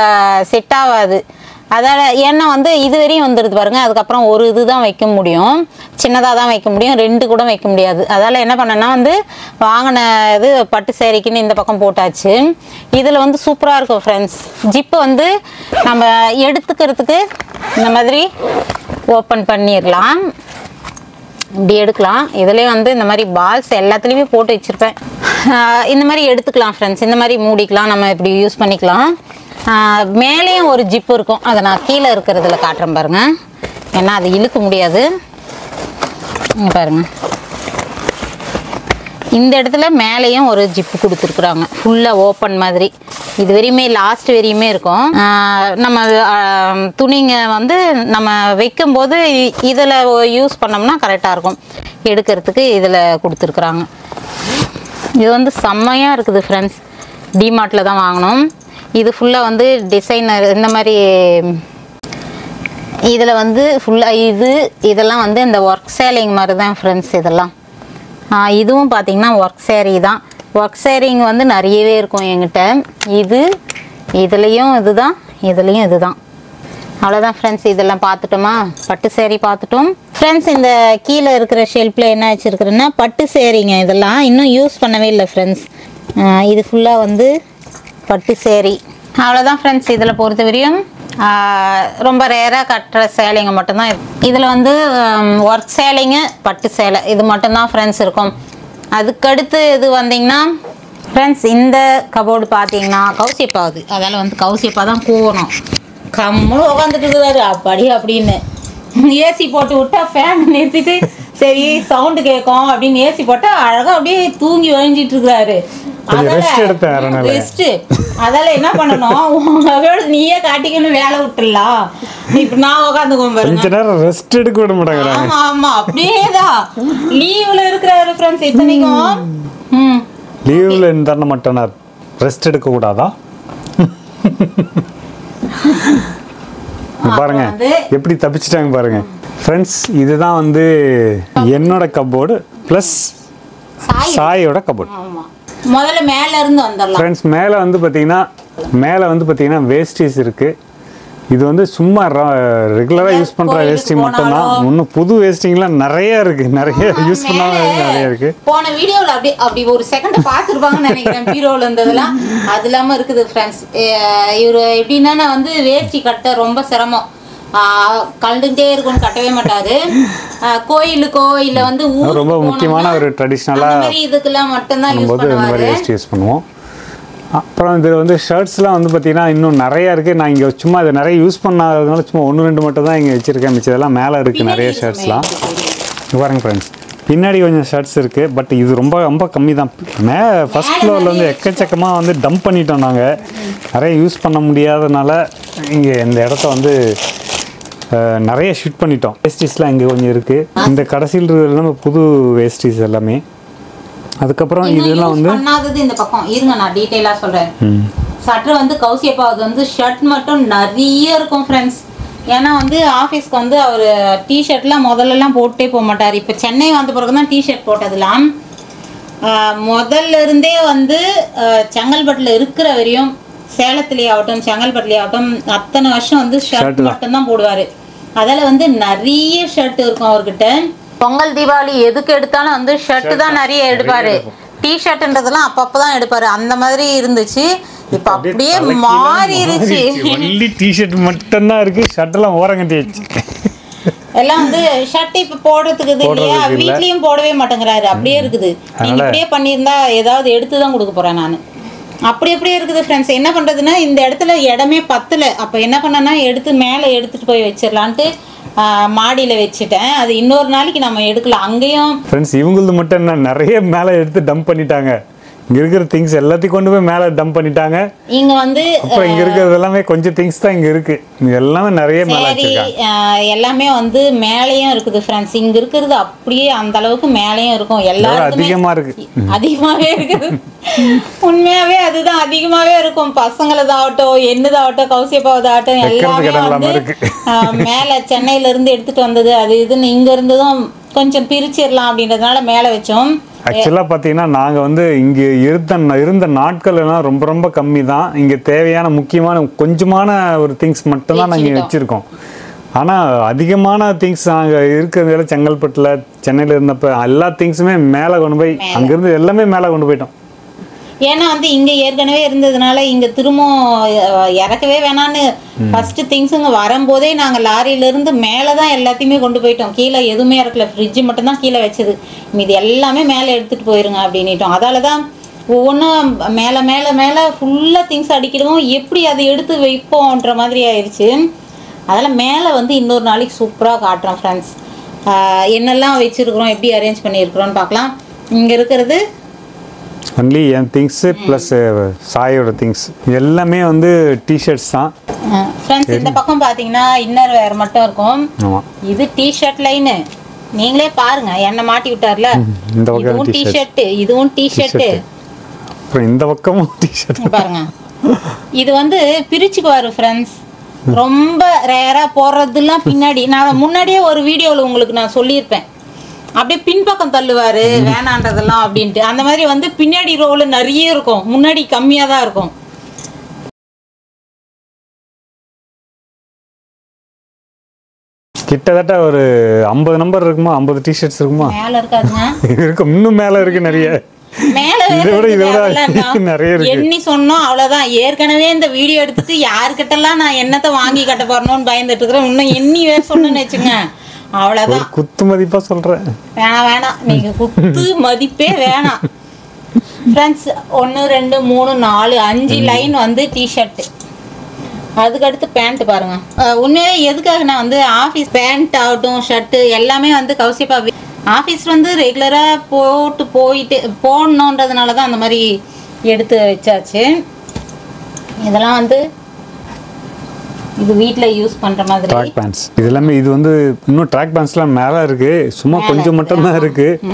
செட் ஆகாது. அதால் ஏன்னா வந்து இது வரையும் வந்துடுது பாருங்கள். அதுக்கப்புறம் ஒரு இது தான் வைக்க முடியும், சின்னதாக தான் வைக்க முடியும், 2 கூட வைக்க முடியாது. அதால் என்ன பண்ணேன்னா வந்து வாங்கின இது பட்டு சேரீக்குன்னு இந்த பக்கம் போட்டாச்சு. இதில் வந்து சூப்பராக இருக்கும் ஃப்ரெண்ட்ஸ். ஜிப்பு வந்து நம்ம எடுத்துக்கிறதுக்கு இந்த மாதிரி ஓப்பன் பண்ணிடலாம், இப்படி எடுக்கலாம். இதுலேயே வந்து இந்த மாதிரி பால்ஸ் எல்லாத்துலேயுமே போட்டு வச்சுருப்பேன். இந்த மாதிரி எடுத்துக்கலாம் ஃப்ரெண்ட்ஸ். இந்த மாதிரி மூடிக்கலாம், நம்ம இப்படி யூஸ் பண்ணிக்கலாம். மேலேயும் ஒரு ஜிப்பு இருக்கும், அதை நான் கீழே இருக்கிறதுல காட்டுறேன் பாருங்கள். ஏன்னா அது இழுக்க முடியாது. பாருங்கள், இந்த இடத்துல மேலேயும் ஒரு ஜிப்பு கொடுத்துருக்குறாங்க, ஃபுல்லாக ஓப்பன் மாதிரி. இது வரையுமே லாஸ்ட் வரையுமே இருக்கும். நம்ம துணிங்க வந்து நம்ம வைக்கும்போது இதில் யூஸ் பண்ணோம்னா கரெக்டாக இருக்கும். எடுக்கிறதுக்கு இதில் கொடுத்துருக்குறாங்க. இது வந்து செம்மையாக இருக்குது ஃப்ரெண்ட்ஸ். டிமார்ட்டில் தான் வாங்கினோம். இது ஃபுல்லாக வந்து டிசைனர் இந்த மாதிரி இதில் வந்து ஃபுல்லாக இதெல்லாம் வந்து இந்த ஒர்க் சேலைங்க மாதிரி தான் ஃப்ரெண்ட்ஸ். இதெல்லாம் இதுவும் பார்த்திங்கன்னா ஒர்க் சேரீ தான். ஒர்க் சேரீங்க வந்து நிறையவே இருக்கும் என்கிட்ட. இதுலேயும் இதுதான், இதுலேயும் இதுதான். அவ்வளோதான் ஃப்ரெண்ட்ஸ். இதெல்லாம் பார்த்துட்டோமா, பட்டு சேரீ பார்த்துட்டோம் ஃப்ரெண்ட்ஸ். இந்த கீழே இருக்கிற ஷெல்ஃபில் என்ன வச்சுருக்குறேன்னா பட்டு சேரீங்க. இதெல்லாம் இன்னும் யூஸ் பண்ணவே இல்லை ஃப்ரெண்ட்ஸ். இது ஃபுல்லாக வந்து பட்டு சேரீ. அவ்வளோதான் ஃப்ரெண்ட்ஸ். இதில் பொறுத்த வரையும் ரொம்ப ரேராக கட்டுற சேலைங்க மட்டும்தான். இதில் வந்து ஒர்க் சேலைங்க, பட்டு சேலை இது மட்டும்தான் ஃப்ரெண்ட்ஸ் இருக்கும். அதுக்கடுத்து இது வந்திங்கன்னா ஃப்ரெண்ட்ஸ் இந்த கபோர்டு பார்த்தீங்கன்னா கௌசியப்பா, அதால் வந்து கௌசியப்பா தான் கூவணும். கம்முன்னு உட்காந்துட்டு இருக்கிறாரு அப்படி அப்படின்னு. ஏசி போட்டு விட்டா ஃபேன் நிறுத்திட்டு சரி சவுண்டு கேட்கும் அப்படின்னு ஏசி போட்டா அழகா அப்படியே தூங்கி வழிஞ்சிட்டு இருக்கிறாரு. ரெஸ்ட். அதால என்ன பண்ணணும், நீயே காட்டிக்கணும், வேலை விட்டுலாம். இப்ப நான் உட்காந்துக்கோம் பாருங்க. ஆமா ஆமா அப்படியேதான் லீவ்ல இருக்கிறாரு ஃப்ரெண்ட்ஸ். இத்தனைக்கும் லீவ்ல இருந்தா மட்டும் ரெஸ்ட் எடுக்க கூடாதா? பாருங்க எப்படி தப்பிச்சிட்டாங்க பாருங்க ஃப்ரெண்ட்ஸ். இதுதான் வந்து என்னோட கப்போர்டு ப்ளஸ் சாயோட கப்போர்டு. முதல்ல மேல இருந்து வந்துடலாம் ஃப்ரெண்ட்ஸ். மேலே வந்து பார்த்தீங்கன்னா வேஸ்டீஸ் இருக்கு. இது வந்து சும்மா ரெகுலராக யூஸ் பண்ணுற வேஸ்டி மட்டும்தான். இன்னும் புது வேஸ்டிங்லாம் நிறைய இருக்கு, நிறைய யூஸ் பண்ணாத நிறைய இருக்கு. போன வீடியோவில் அப்படி ஒரு செகண்ட் பார்த்துருப்பாங்கன்னு நினைக்கிறேன். பீரோவில் இருந்ததெல்லாம் அது இல்லாமல் இருக்குது ஃப்ரெண்ட்ஸ். இவர் எப்படின்னா வந்து வேஸ்டி கட்ட ரொம்ப சிரமம், கலந்துட்டே இருக்கும்னு கட்டவே மாட்டாரு. கோயிலுக்கோ இல்ல வந்து ரொம்ப முக்கியமான ஒரு ட்ரெடிஷ்னலாக இதுக்கெல்லாம் மட்டும்தான் யூஸ் பண்ணுவாரு. வேஸ்டி யூஸ் பண்ணுவோம். அப்புறம் இதில் வந்து ஷர்ட்ஸ்லாம் வந்து பார்த்தீங்கன்னா இன்னும் நிறையா இருக்குது. நான் இங்கே சும்மா இதை நிறைய யூஸ் பண்ணாததுனால சும்மா 1-2 மட்டும் தான் இங்கே வச்சுருக்கேன். மிச்சதெல்லாம் மேலே இருக்குது நிறைய ஷர்ட்ஸ்லாம். பாருங்க ஃப்ரெண்ட்ஸ், பின்னாடி கொஞ்சம் ஷர்ட்ஸ் இருக்குது. பட் இது ரொம்ப ரொம்ப கம்மி தான். ஃபர்ஸ்ட் ஃப்ளோரில் வந்து எக்கச்சக்கமாக வந்து டம்ப் பண்ணிட்டோம் நாங்கள். நிறைய யூஸ் பண்ண முடியாதனால இங்கே இந்த இடத்த வந்து நிறைய ஷிஃப்ட் பண்ணிட்டோம். வேஸ்டிஸ்லாம் இங்கே கொஞ்சம் இருக்குது. இந்த கடைசியில் இருக்கிறது எல்லாமே புது வேஸ்டிஸ் எல்லாமே. அதுக்கப்புறம் இதெல்லாம் வந்து பண்ணாதது இந்த பக்கம் இருங்க, நான் டீட்டெயிலாக சொல்கிறேன். சட்டை வந்து கௌசியப்பாவது வந்து ஷர்ட் மட்டும் நிறைய இருக்கும் ஃப்ரெண்ட்ஸ். ஏன்னா வந்து ஆஃபீஸ்க்கு வந்து அவர் டிஷர்ட்லாம் முதல்லலாம் போட்டே போக மாட்டார். இப்போ சென்னை வந்த பிறகு தான் டிஷர்ட் போட்டதுலாம். முதல்ல இருந்தே வந்து செங்கல்பட்டில் இருக்கிற வரையும், சேலத்துலேயே ஆகட்டும் செங்கல்பட்டுலேயே ஆகட்டும், அத்தனை வருஷம் வந்து ஷர்ட் மட்டும்தான் போடுவார். அதில் வந்து நிறைய ஷர்ட் இருக்கும் அவர்கிட்ட. பொங்கல் தீபாவளி எதுக்கு எடுத்தாலும் வந்து ஷர்ட் தான் நிறைய எடுப்பாரு. டிஷர்ட்ன்றதெல்லாம் அப்பப்பதான் எடுப்பாரு. அந்த மாதிரி இருந்துச்சு. இப்ப அப்படியே மாறிடுச்சு. ஒன்லி டிஷர்ட் மட்டும் தான் இருக்கு. ஷர்ட் எல்லாம் ஓரங்கட்டியாச்சு. எல்லாம் வந்து ஷர்ட் இப்ப போடுறதுக்கு இது இல்லையா, வீட்லயும் போடவே மாட்டேங்கிறாரு. அப்படியே இருக்குது. நீங்க இப்படியே பண்ணியிருந்தா ஏதாவது எடுத்து தான் கொடுக்க போறேன் நான். அப்படியே இருக்குது ஃப்ரெண்ட்ஸ். என்ன பண்றதுன்னா இந்த இடத்துல இடமே பத்தல. அப்ப என்ன பண்ணனா எடுத்து மேலே எடுத்துட்டு போய் வச்சிடலான்ட்டு மாடியில் வச்சுட்டேன். அது இன்னொரு நாளைக்கு நம்ம எடுக்கலாம். அங்கேயும் ஃப்ரெண்ட்ஸ் இவங்களது மட்டும் என்ன நிறைய மேலே எடுத்து டம்ப் பண்ணிட்டாங்க. இங்கே இருக்கிற திங்ஸ் எல்லாத்தையும் கொண்டு போய் மேலே டம்ப் பண்ணிட்டாங்க. இங்கே வந்து அப்புறம் இங்கே இருக்கிறது எல்லாமே கொஞ்சம் திங்ஸ் தான் இங்கே இருக்கு. இங்கே எல்லாமே நிறைய மேலே எல்லாமே வந்து மேலேயும் இருக்குது ஃப்ரெண்ட்ஸ். இங்கே இருக்கிறது அப்படியே அந்த அளவுக்கு மேலேயும் இருக்கும். எல்லாரும் அதிகமாக இருக்கு, அதிகமாகவே இருக்குது. உண்மையாவே அதுதான் அதிகமாகவே இருக்கும். பசங்களதாகட்டும் என்னதாகட்டும் கௌசியப்பாவதாகட்டும் எல்லாமே வந்து மேலே சென்னையில இருந்து எடுத்துட்டு வந்தது அது இதுன்னு இங்க இருந்ததும் கொஞ்சம் பிரிச்சிடலாம் அப்படின்றதுனால மேலே வச்சோம். ஆக்சுவலாக பார்த்தீங்கன்னா நாங்கள் வந்து இங்கே இருந்த நாட்கள் எல்லாம் ரொம்ப ரொம்ப கம்மி தான். இங்கே தேவையான முக்கியமான கொஞ்சமான ஒரு திங்ஸ் மட்டும்தான் நாங்கள் வச்சுருக்கோம். ஆனால் அதிகமான திங்ஸ் நாங்கள் இருக்கிறதுல செங்கல்பட்டில் சென்னையில் இருந்தப்போ எல்லா திங்ஸுமே மேலே கொண்டு போய் அங்கேருந்து எல்லாமே மேலே கொண்டு போயிட்டோம். ஏன்னா வந்து இங்கே ஏற்கனவே இருந்ததுனால இங்கே திரும்ப இறக்கவே வேணான்னு ஃபஸ்ட்டு திங்ஸுங்க வரும்போதே நாங்கள் லாரியிலேருந்து மேலே தான் எல்லாத்தையுமே கொண்டு போயிட்டோம். கீழே எதுவுமே இறக்கல. ஃப்ரிட்ஜு மட்டும்தான் கீழே வச்சது. மீது எல்லாமே மேலே எடுத்துகிட்டு போயிருங்க அப்படின்ட்டோம். அதால தான் ஒவ்வொன்றும் மேலே மேலே மேலே ஃபுல்லாக திங்ஸ் அடிக்கிடுவோம். எப்படி அதை எடுத்து வைப்போன்ற மாதிரி ஆயிடுச்சு. அதில் மேலே வந்து இன்னொரு நாளைக்கு சூப்பராக காட்டுறோம் ஃப்ரெண்ட்ஸ். என்னெல்லாம் வச்சுருக்குறோம், எப்படி அரேஞ்ச் பண்ணியிருக்கிறோன்னு பார்க்கலாம். இங்கே இருக்கிறது ஒன்லி என் திங்ஸு ப்ளஸ் சாயோட திங்ஸ் எல்லாமே வந்து டிஷர்ட்ஸ் தான் ஃப்ரெண்ட்ஸ். இந்த பக்கம் பார்த்தீங்கன்னா இன்னர் வேர் மட்டும் இருக்கும். இது டிஷர்ட் லைனு. நீங்களே பாருங்க, என்ன மாட்டி விட்டார்ல. இதுவும் டிஷர்ட், இதுவும் டிஷர்ட், அப்புறம் இந்த பக்கமும் டிஷர்ட் பாருங்க. இது வந்து பிரிச்சுக்குவாரு ஃப்ரெண்ட்ஸ். ரொம்ப ரேரா போடுறதுலாம் பின்னாடி. நான் முன்னாடியே ஒரு வீடியோவில் உங்களுக்கு நான் சொல்லியிருப்பேன். அப்படியே பின்பக்கம் தள்ளுவாரு வேணான்றதெல்லாம் அப்படின்ட்டு. அந்த மாதிரி வந்து பின்னாடி ரோல நிறைய இருக்கும், முன்னாடி கம்மியாக தான் இருக்கும். கிட்டத்தட்ட ஒரு 50 நம்பர் இருக்குமா, 50 டிஷர்ட்ஸ் இருக்குமா? மேல இருக்காதுங்க, இருக்கு, இன்னும் மேல இருக்கு நிறைய. மேல எண்ணி சொன்னோம் அவ்வளவுதான். ஏற்கனவே இந்த வீடியோ எடுத்துட்டு யாருக்கிட்டலாம் நான் என்னத்தை வாங்கி கட்ட போறணும்னு பயந்துட்டு இருக்கிறேன். இன்னும் எண்ணி சொன்னு வச்சுங்க, அவ்வளவுதான். குத்து மதிப்பா சொல்றேன். வேணாம், நீங்க குத்து மதிப்பே வேணாம் ஃப்ரெண்ட்ஸ். 1 2 3 4 5 லைன் வந்து டிஷர்ட். அதுக்கு அடுத்து பேண்ட் பாருங்க. உண்மையாவே எதுக்காக நான் வந்து ஆஃபீஸ் பேண்ட் ஆகட்டும் ஷர்ட்டு எல்லாமே வந்து கௌசிப்பா ஆஃபீஸ் வந்து ரெகுலராக போயிட்டு போடணுன்றதுனால தான் அந்த மாதிரி எடுத்து வச்சாச்சு. இதெல்லாம் வந்து இது வீட்டில் யூஸ் பண்ணுற மாதிரி ட்ராக் பேண்ட்ஸ் இது எல்லாமே. இது வந்து இன்னும் ட்ராக் பேண்ட்ஸ்லாம் மேலே இருக்குது, சும்மா கொஞ்சம் மட்டும்தான் இருக்குது.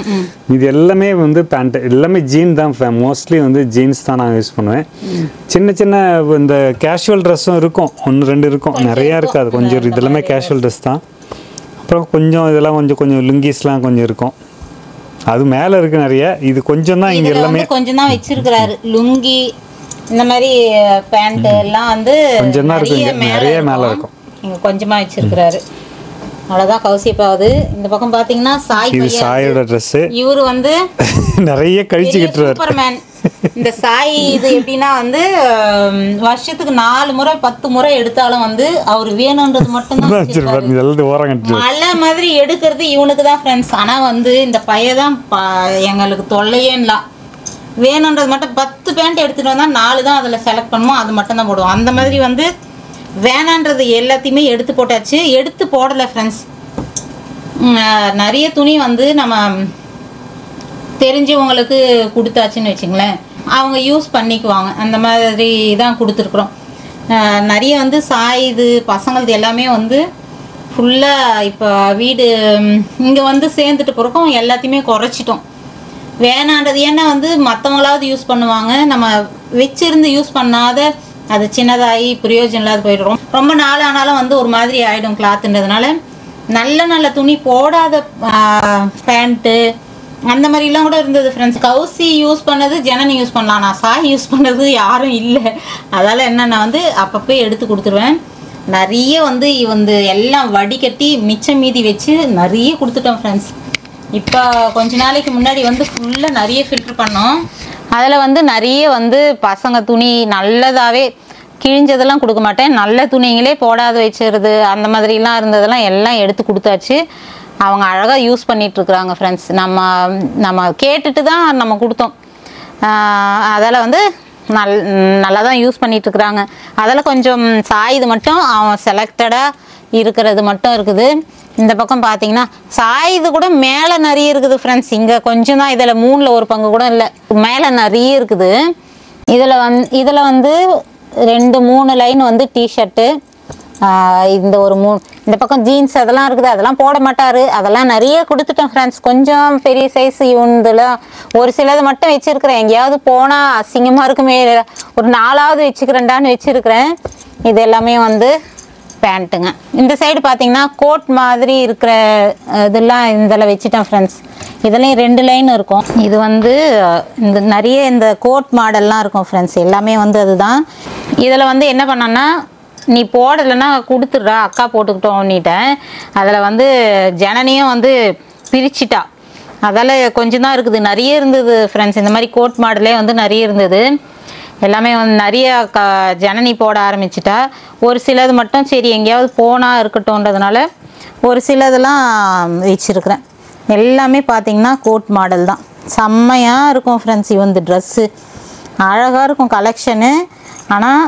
இது எல்லாமே வந்து பேண்ட் எல்லாமே ஜீன் தான். மோஸ்ட்லி வந்து ஜீன்ஸ் தான் நான் யூஸ் பண்ணுவேன். சின்ன சின்ன இந்த கேஷுவல் ட்ரெஸ்ஸும் இருக்கும், 1-2 இருக்கும், நிறையா இருக்காது. கொஞ்சம் இது எல்லாமே கேஷுவல் ட்ரெஸ் தான். அப்புறம் கொஞ்சம் இதெல்லாம் கொஞ்சம் லுங்கீஸ்லாம் கொஞ்சம் இருக்கும், அது மேலே இருக்குது நிறைய. இது கொஞ்சம் தான் இங்கே எல்லாமே கொஞ்சம் தான் வச்சிருக்கிறாரு. லுங்கி இந்த மாதிரி பேண்ட் எல்லாம் வந்து கொஞ்சம் தான் இருக்கு, நிறைய மேலே இருக்கும். இங்கே கொஞ்சமாக வச்சிருக்கிறாரு. அவ்வளோதான் கௌசிப்பாவது. இந்த பக்கம் பார்த்தீங்கன்னா சாயோட ட்ரெஸ்ஸு. இவர் வந்து நிறைய கழிச்சுக்கிட்டு சூப்பர்மேன். இந்த சாய் இது எப்படின்னா வந்து வருஷத்துக்கு 4 முறை 10 முறை எடுத்தாலும் வந்து அவர் வேணுன்றது மட்டும்தான். மழை மாதிரி எடுக்கிறது இவனுக்கு தான் ஃப்ரெண்ட்ஸ். ஆனால் வந்து இந்த பையன் எங்களுக்கு தொல்லையேலாம். வேணுன்றது மட்டும் 10 பேண்ட் எடுத்துகிட்டு வந்தால் 4 தான் அதில் செலக்ட் பண்ணுவோம், அது மட்டும் தான் போடுவோம். அந்த மாதிரி வந்து வேணான்றது எல்லாத்தையுமே எடுத்து போட்டாச்சு. எடுத்து போடலை ஃப்ரெண்ட்ஸ். நிறைய துணி வந்து நம்ம தெரிஞ்சவங்களுக்கு கொடுத்தாச்சுன்னு வச்சுங்களேன், அவங்க யூஸ் பண்ணிக்குவாங்க. அந்த மாதிரி தான் கொடுத்துருக்குறோம். நிறைய வந்து சாயுது பசங்களது எல்லாமே வந்து ஃபுல்லாக இப்போ வீடு இங்கே வந்து சேர்ந்துட்டு பிறக்கும் எல்லாத்தையுமே குறைச்சிட்டோம். வேணான்றது ஏன்னா வந்து மற்றவங்களாவது யூஸ் பண்ணுவாங்க, நம்ம வச்சிருந்து யூஸ் பண்ணாத அது சின்னதாகி பிரயோஜனம் இல்லாத போயிடும். ரொம்ப நாள் ஆனாலும் வந்து ஒரு மாதிரி ஆகிடும் கிளாத்துன்றதுனால நல்ல நல்ல துணி போடாத பேண்ட்டு அந்த மாதிரிலாம் கூட இருந்தது ஃப்ரெண்ட்ஸ். கௌசி யூஸ் பண்ணது ஜனனி யூஸ் பண்ணலாம், நான் சாய் யூஸ் பண்ணது யாரும் இல்லை. அதால் என்னென்ன வந்து அப்பப்போ எடுத்து கொடுத்துருவேன். நிறைய வந்து வந்து எல்லாம் வடிகட்டி மிச்சம் மீதி வச்சு நிறைய கொடுத்துட்டோம் ஃப்ரெண்ட்ஸ். இப்போ கொஞ்ச நாளைக்கு முன்னாடி வந்து ஃபுல்லாக நிறைய ஃபில்டர் பண்ணோம். அதில் வந்து நிறைய வந்து பசங்க துணி நல்லதாகவே கிழிஞ்சதெல்லாம் கொடுக்க மாட்டேன், நல்ல துணிங்களே போடாத வச்சுருது அந்த மாதிரிலாம் இருந்ததெல்லாம் எல்லாம் எடுத்து கொடுத்தாச்சு. அவங்க அழகாக யூஸ் பண்ணிகிட்ருக்குறாங்க ஃப்ரெண்ட்ஸ். நம்ம கேட்டுட்டு தான் நம்ம கொடுத்தோம். அதில் வந்து நல்லா தான் யூஸ் பண்ணிகிட்ருக்குறாங்க. அதில் கொஞ்சம் சாயுது மட்டும் அவன் செலக்டடாக இருக்கிறது மட்டும் இருக்குது. இந்த பக்கம் பார்த்தீங்கன்னா சாயுது கூட மேலே நிறைய இருக்குது ஃப்ரெண்ட்ஸ். இங்கே கொஞ்சம் தான், இதில் 3ல் 1 பங்கு கூட இல்லை, மேலே நிறைய இருக்குது. இதில் வந்து 2-3 லைன் வந்து டிஷர்ட்டு, இந்த ஒரு 3 இந்த பக்கம் ஜீன்ஸ் அதெல்லாம் இருக்குது. அதெல்லாம் போட மாட்டார், அதெல்லாம் நிறைய கொடுத்துட்டோம் ஃப்ரெண்ட்ஸ். கொஞ்சம் பெரிய சைஸ் இவன்ல ஒரு சிலது மட்டும் வச்சுருக்கிறேன். எங்கேயாவது போனால் அசிங்கமாக இருக்குமே, ஒரு 4ஆவது வச்சுக்கிறேன்டான்னு வச்சுருக்கிறேன். இது எல்லாமே வந்து பேண்ட்டுங்க. இந்த சைடு பார்த்தீங்கன்னா கோட் மாதிரி இருக்கிற இதெல்லாம் இதில் வச்சுட்டேன் ஃப்ரெண்ட்ஸ். இதுலேயும் 2 லைன் இருக்கும். இது வந்து இந்த நிறைய இந்த கோட் மாடல்லாம் இருக்கும் ஃப்ரெண்ட்ஸ். எல்லாமே வந்து அதுதான். இதில் வந்து என்ன பண்ணேன்னா, நீ போடலைன்னா கொடுத்துட்றா, அக்கா போட்டுக்கிட்டோன்னிட்டேன். அதில் வந்து ஜனனியும் வந்து பிரிச்சிட்டா. அதால் கொஞ்சம் தான் இருக்குது, நிறைய இருந்தது ஃப்ரெண்ட்ஸ். இந்த மாதிரி கோட் மாடலே வந்து நிறைய இருந்தது. எல்லாமே வந்து நிறைய ஜனனி போட ஆரம்பிச்சிட்டா. ஒரு சிலது மட்டும் சரி எங்கேயாவது போனால் இருக்கட்டும்ன்றதுனால ஒரு சிலதெல்லாம் வச்சுருக்கிறேன். எல்லாமே பார்த்திங்கன்னா கோட் மாடல் தான். செம்மையாக இருக்கும் ஃப்ரெண்ட்ஸ். இந்த ட்ரெஸ்ஸு அழகாக இருக்கும் கலெக்ஷனு. ஆனால்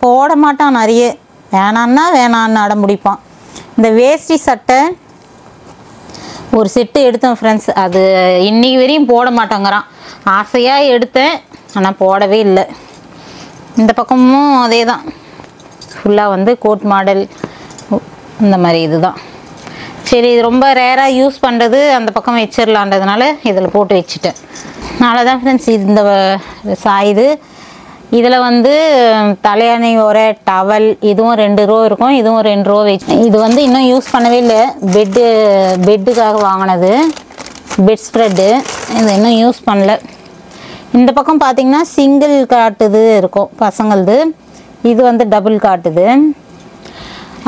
போட மாட்டான், நிறைய வேணான்னு அடம் பிடிப்பான். இந்த வேஷ்டி சட்டை ஒரு செட்டு எடுத்தேன் ஃப்ரெண்ட்ஸ். அது இன்றைக்கி வரையும் போட மாட்டேங்கிறான். ஆசையாக எடுத்தேன், ஆனால் போடவே இல்லை. இந்த பக்கமும் அதே தான், ஃபுல்லாக வந்து கோட் மாடல் இந்த மாதிரி இதுதான். சரி, இது ரொம்ப ரேராக யூஸ் பண்ணுறது, அந்த பக்கம் வச்சிடலான்றதுனால இதில் போட்டு வச்சுட்டேன். அவ்வளோதான் ஃப்ரெண்ட்ஸ். இந்த சாயுது. இதில் வந்து தலையணை ஒரு டவல், இதுவும் 2 ரோ இருக்கும், இதுவும் 2 ரோ வச்சு. இது வந்து இன்னும் யூஸ் பண்ணவே இல்லை, பெட்டுக்காக வாங்கினது பெட் ஸ்ப்ரெட்டு. இது இன்னும் யூஸ் பண்ணல. இந்த பக்கம் பார்த்திங்கன்னா சிங்கிள் காட்டுது இருக்கும் பசங்களது, இது வந்து டபுள் காட்டுது.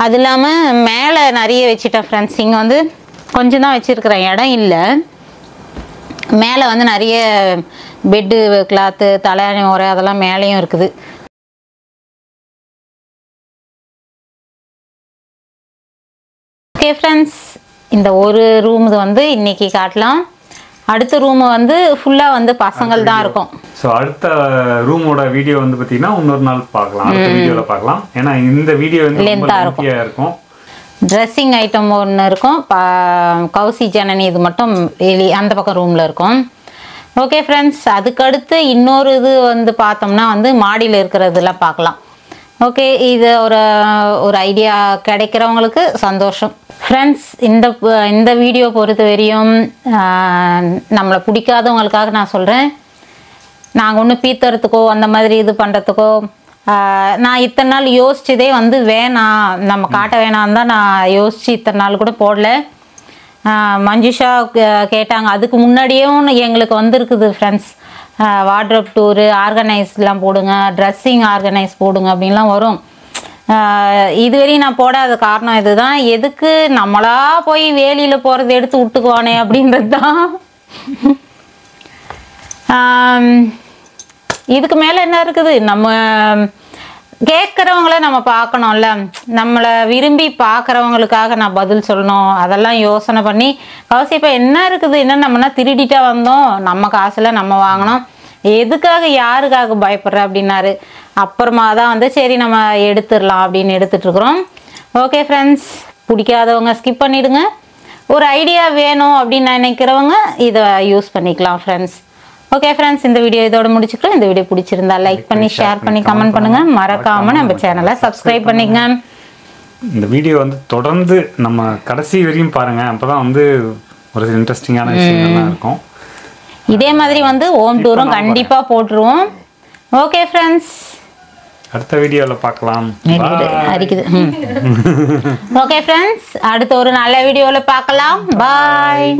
அது இல்லாமல் மேலே நிறைய வச்சுட்டேன் ஃப்ரெண்ட்ஸ். இங்கே வந்து கொஞ்சம் தான் வச்சுருக்கிறேன், இடம் இல்லை. மேலே வந்து நிறைய பெட்டு கிளாத்து தலையணை உரை அதெல்லாம் மேலேயும் இருக்குது. ஓகே ஃப்ரெண்ட்ஸ், இந்த ஒரு ரூம் வந்து இன்றைக்கி காட்டலாம். அடுத்த ரூம் வந்து ஃபுல்லா வந்து பசங்கள் தான் இருக்கும். ஸோ அடுத்த ரூமோட வீடியோ வந்து பார்த்தீங்கன்னா இன்னொரு நாள் பார்க்கலாம், அடுத்த வீடியோவில் பார்க்கலாம். ஏன்னா இந்த வீடியோ வந்து லென்த்தாக இருக்கும். ட்ரெஸ்ஸிங் ஐட்டம் ஒன்று இருக்கும், கௌசி ஜனனி இது மட்டும் அந்த பக்கம் ரூமில் இருக்கும். ஓகே ஃப்ரெண்ட்ஸ், அதுக்கடுத்து இன்னொரு இது வந்து பார்த்தோம்னா வந்து மாடியில் இருக்கிறதெல்லாம் பார்க்கலாம். ஓகே, இது ஒரு ஐடியா கிடைக்கிறவங்களுக்கு சந்தோஷம். ஃப்ரெண்ட்ஸ், இந்த வீடியோ பொறுத்த வரையும் நம்மளை பிடிக்காதவங்களுக்காக நான் சொல்கிறேன். நாங்கள் ஒன்று பீத்துறதுக்கோ அந்த மாதிரி இது பண்ணுறதுக்கோ நான் இத்தனை நாள் யோசிச்சதே வந்து வேணாம், நம்ம காட்ட வேணாம் தான் நான் யோசித்து இத்தனை நாள் கூட போடல. மஞ்சுஷா கேட்டாங்க, அதுக்கு முன்னாடியும் எங்களுக்கு வந்துருக்குது ஃப்ரெண்ட்ஸ், வார்ட்ரோப் டூரு ஆர்கனைஸ்லாம் போடுங்க, ட்ரெஸ்ஸிங் ஆர்கனைஸ் போடுங்க அப்படின்லாம் வரும். இதுவரையும் நான் போடாத காரணம் இதுதான், எதுக்கு நம்மளா போய் வேலியில் போகிறது எடுத்து விட்டுக்குவானே அப்படின்றது தான். இதுக்கு மேலே என்ன இருக்குது, நம்ம கேட்குறவங்கள நம்ம பார்க்கணும்ல, நம்மளை விரும்பி பார்க்குறவங்களுக்காக நான் பதில் சொல்லணும், அதெல்லாம் யோசனை பண்ணி கௌசி இப்போ என்ன இருக்குது, என்ன நம்மனா திருடிட்டா வந்தோம், நம்ம காசில் நம்ம வாங்கினோம், எதுக்காக யாருக்காக பயப்படுற அப்படின்னாரு. அப்புறமா தான் வந்து சரி நம்ம எடுத்துடலாம் அப்படின்னு எடுத்துட்ருக்குறோம். ஓகே ஃப்ரெண்ட்ஸ், பிடிக்காதவங்க ஸ்கிப் பண்ணிவிடுங்க. ஒரு ஐடியா வேணும் அப்படின்னு நினைக்கிறவங்க இதை யூஸ் பண்ணிக்கலாம் ஃப்ரெண்ட்ஸ். ஓகே ஃப்ரெண்ட்ஸ், இந்த வீடியோ இதோட முடிச்சுக்கிறோம். இந்த வீடியோ பிடிச்சிருந்தா லைக் பண்ணி ஷேர் பண்ணி கமெண்ட் பண்ணுங்க, மறக்காம நம்ம சேனலை சப்ஸ்கிரைப் பண்ணிக்கங்க. இந்த வீடியோ வந்து தொடர்ந்து நம்ம கடைசி வரையும் பாருங்க, அப்பதான் வந்து ஒரு இன்ட்ரெஸ்டிங்கான விஷயங்கள்லாம் இருக்கும். இதே மாதிரி வந்து ஹோம் டூரும் கண்டிப்பா போட்டுருவோம். ஓகே ஃப்ரெண்ட்ஸ், அடுத்த வீடியோவில் பார்க்கலாம். அடிக்குது. ஓகே ஃப்ரெண்ட்ஸ், அடுத்த ஒரு நல்ல வீடியோவில் பார்க்கலாம். பாய்.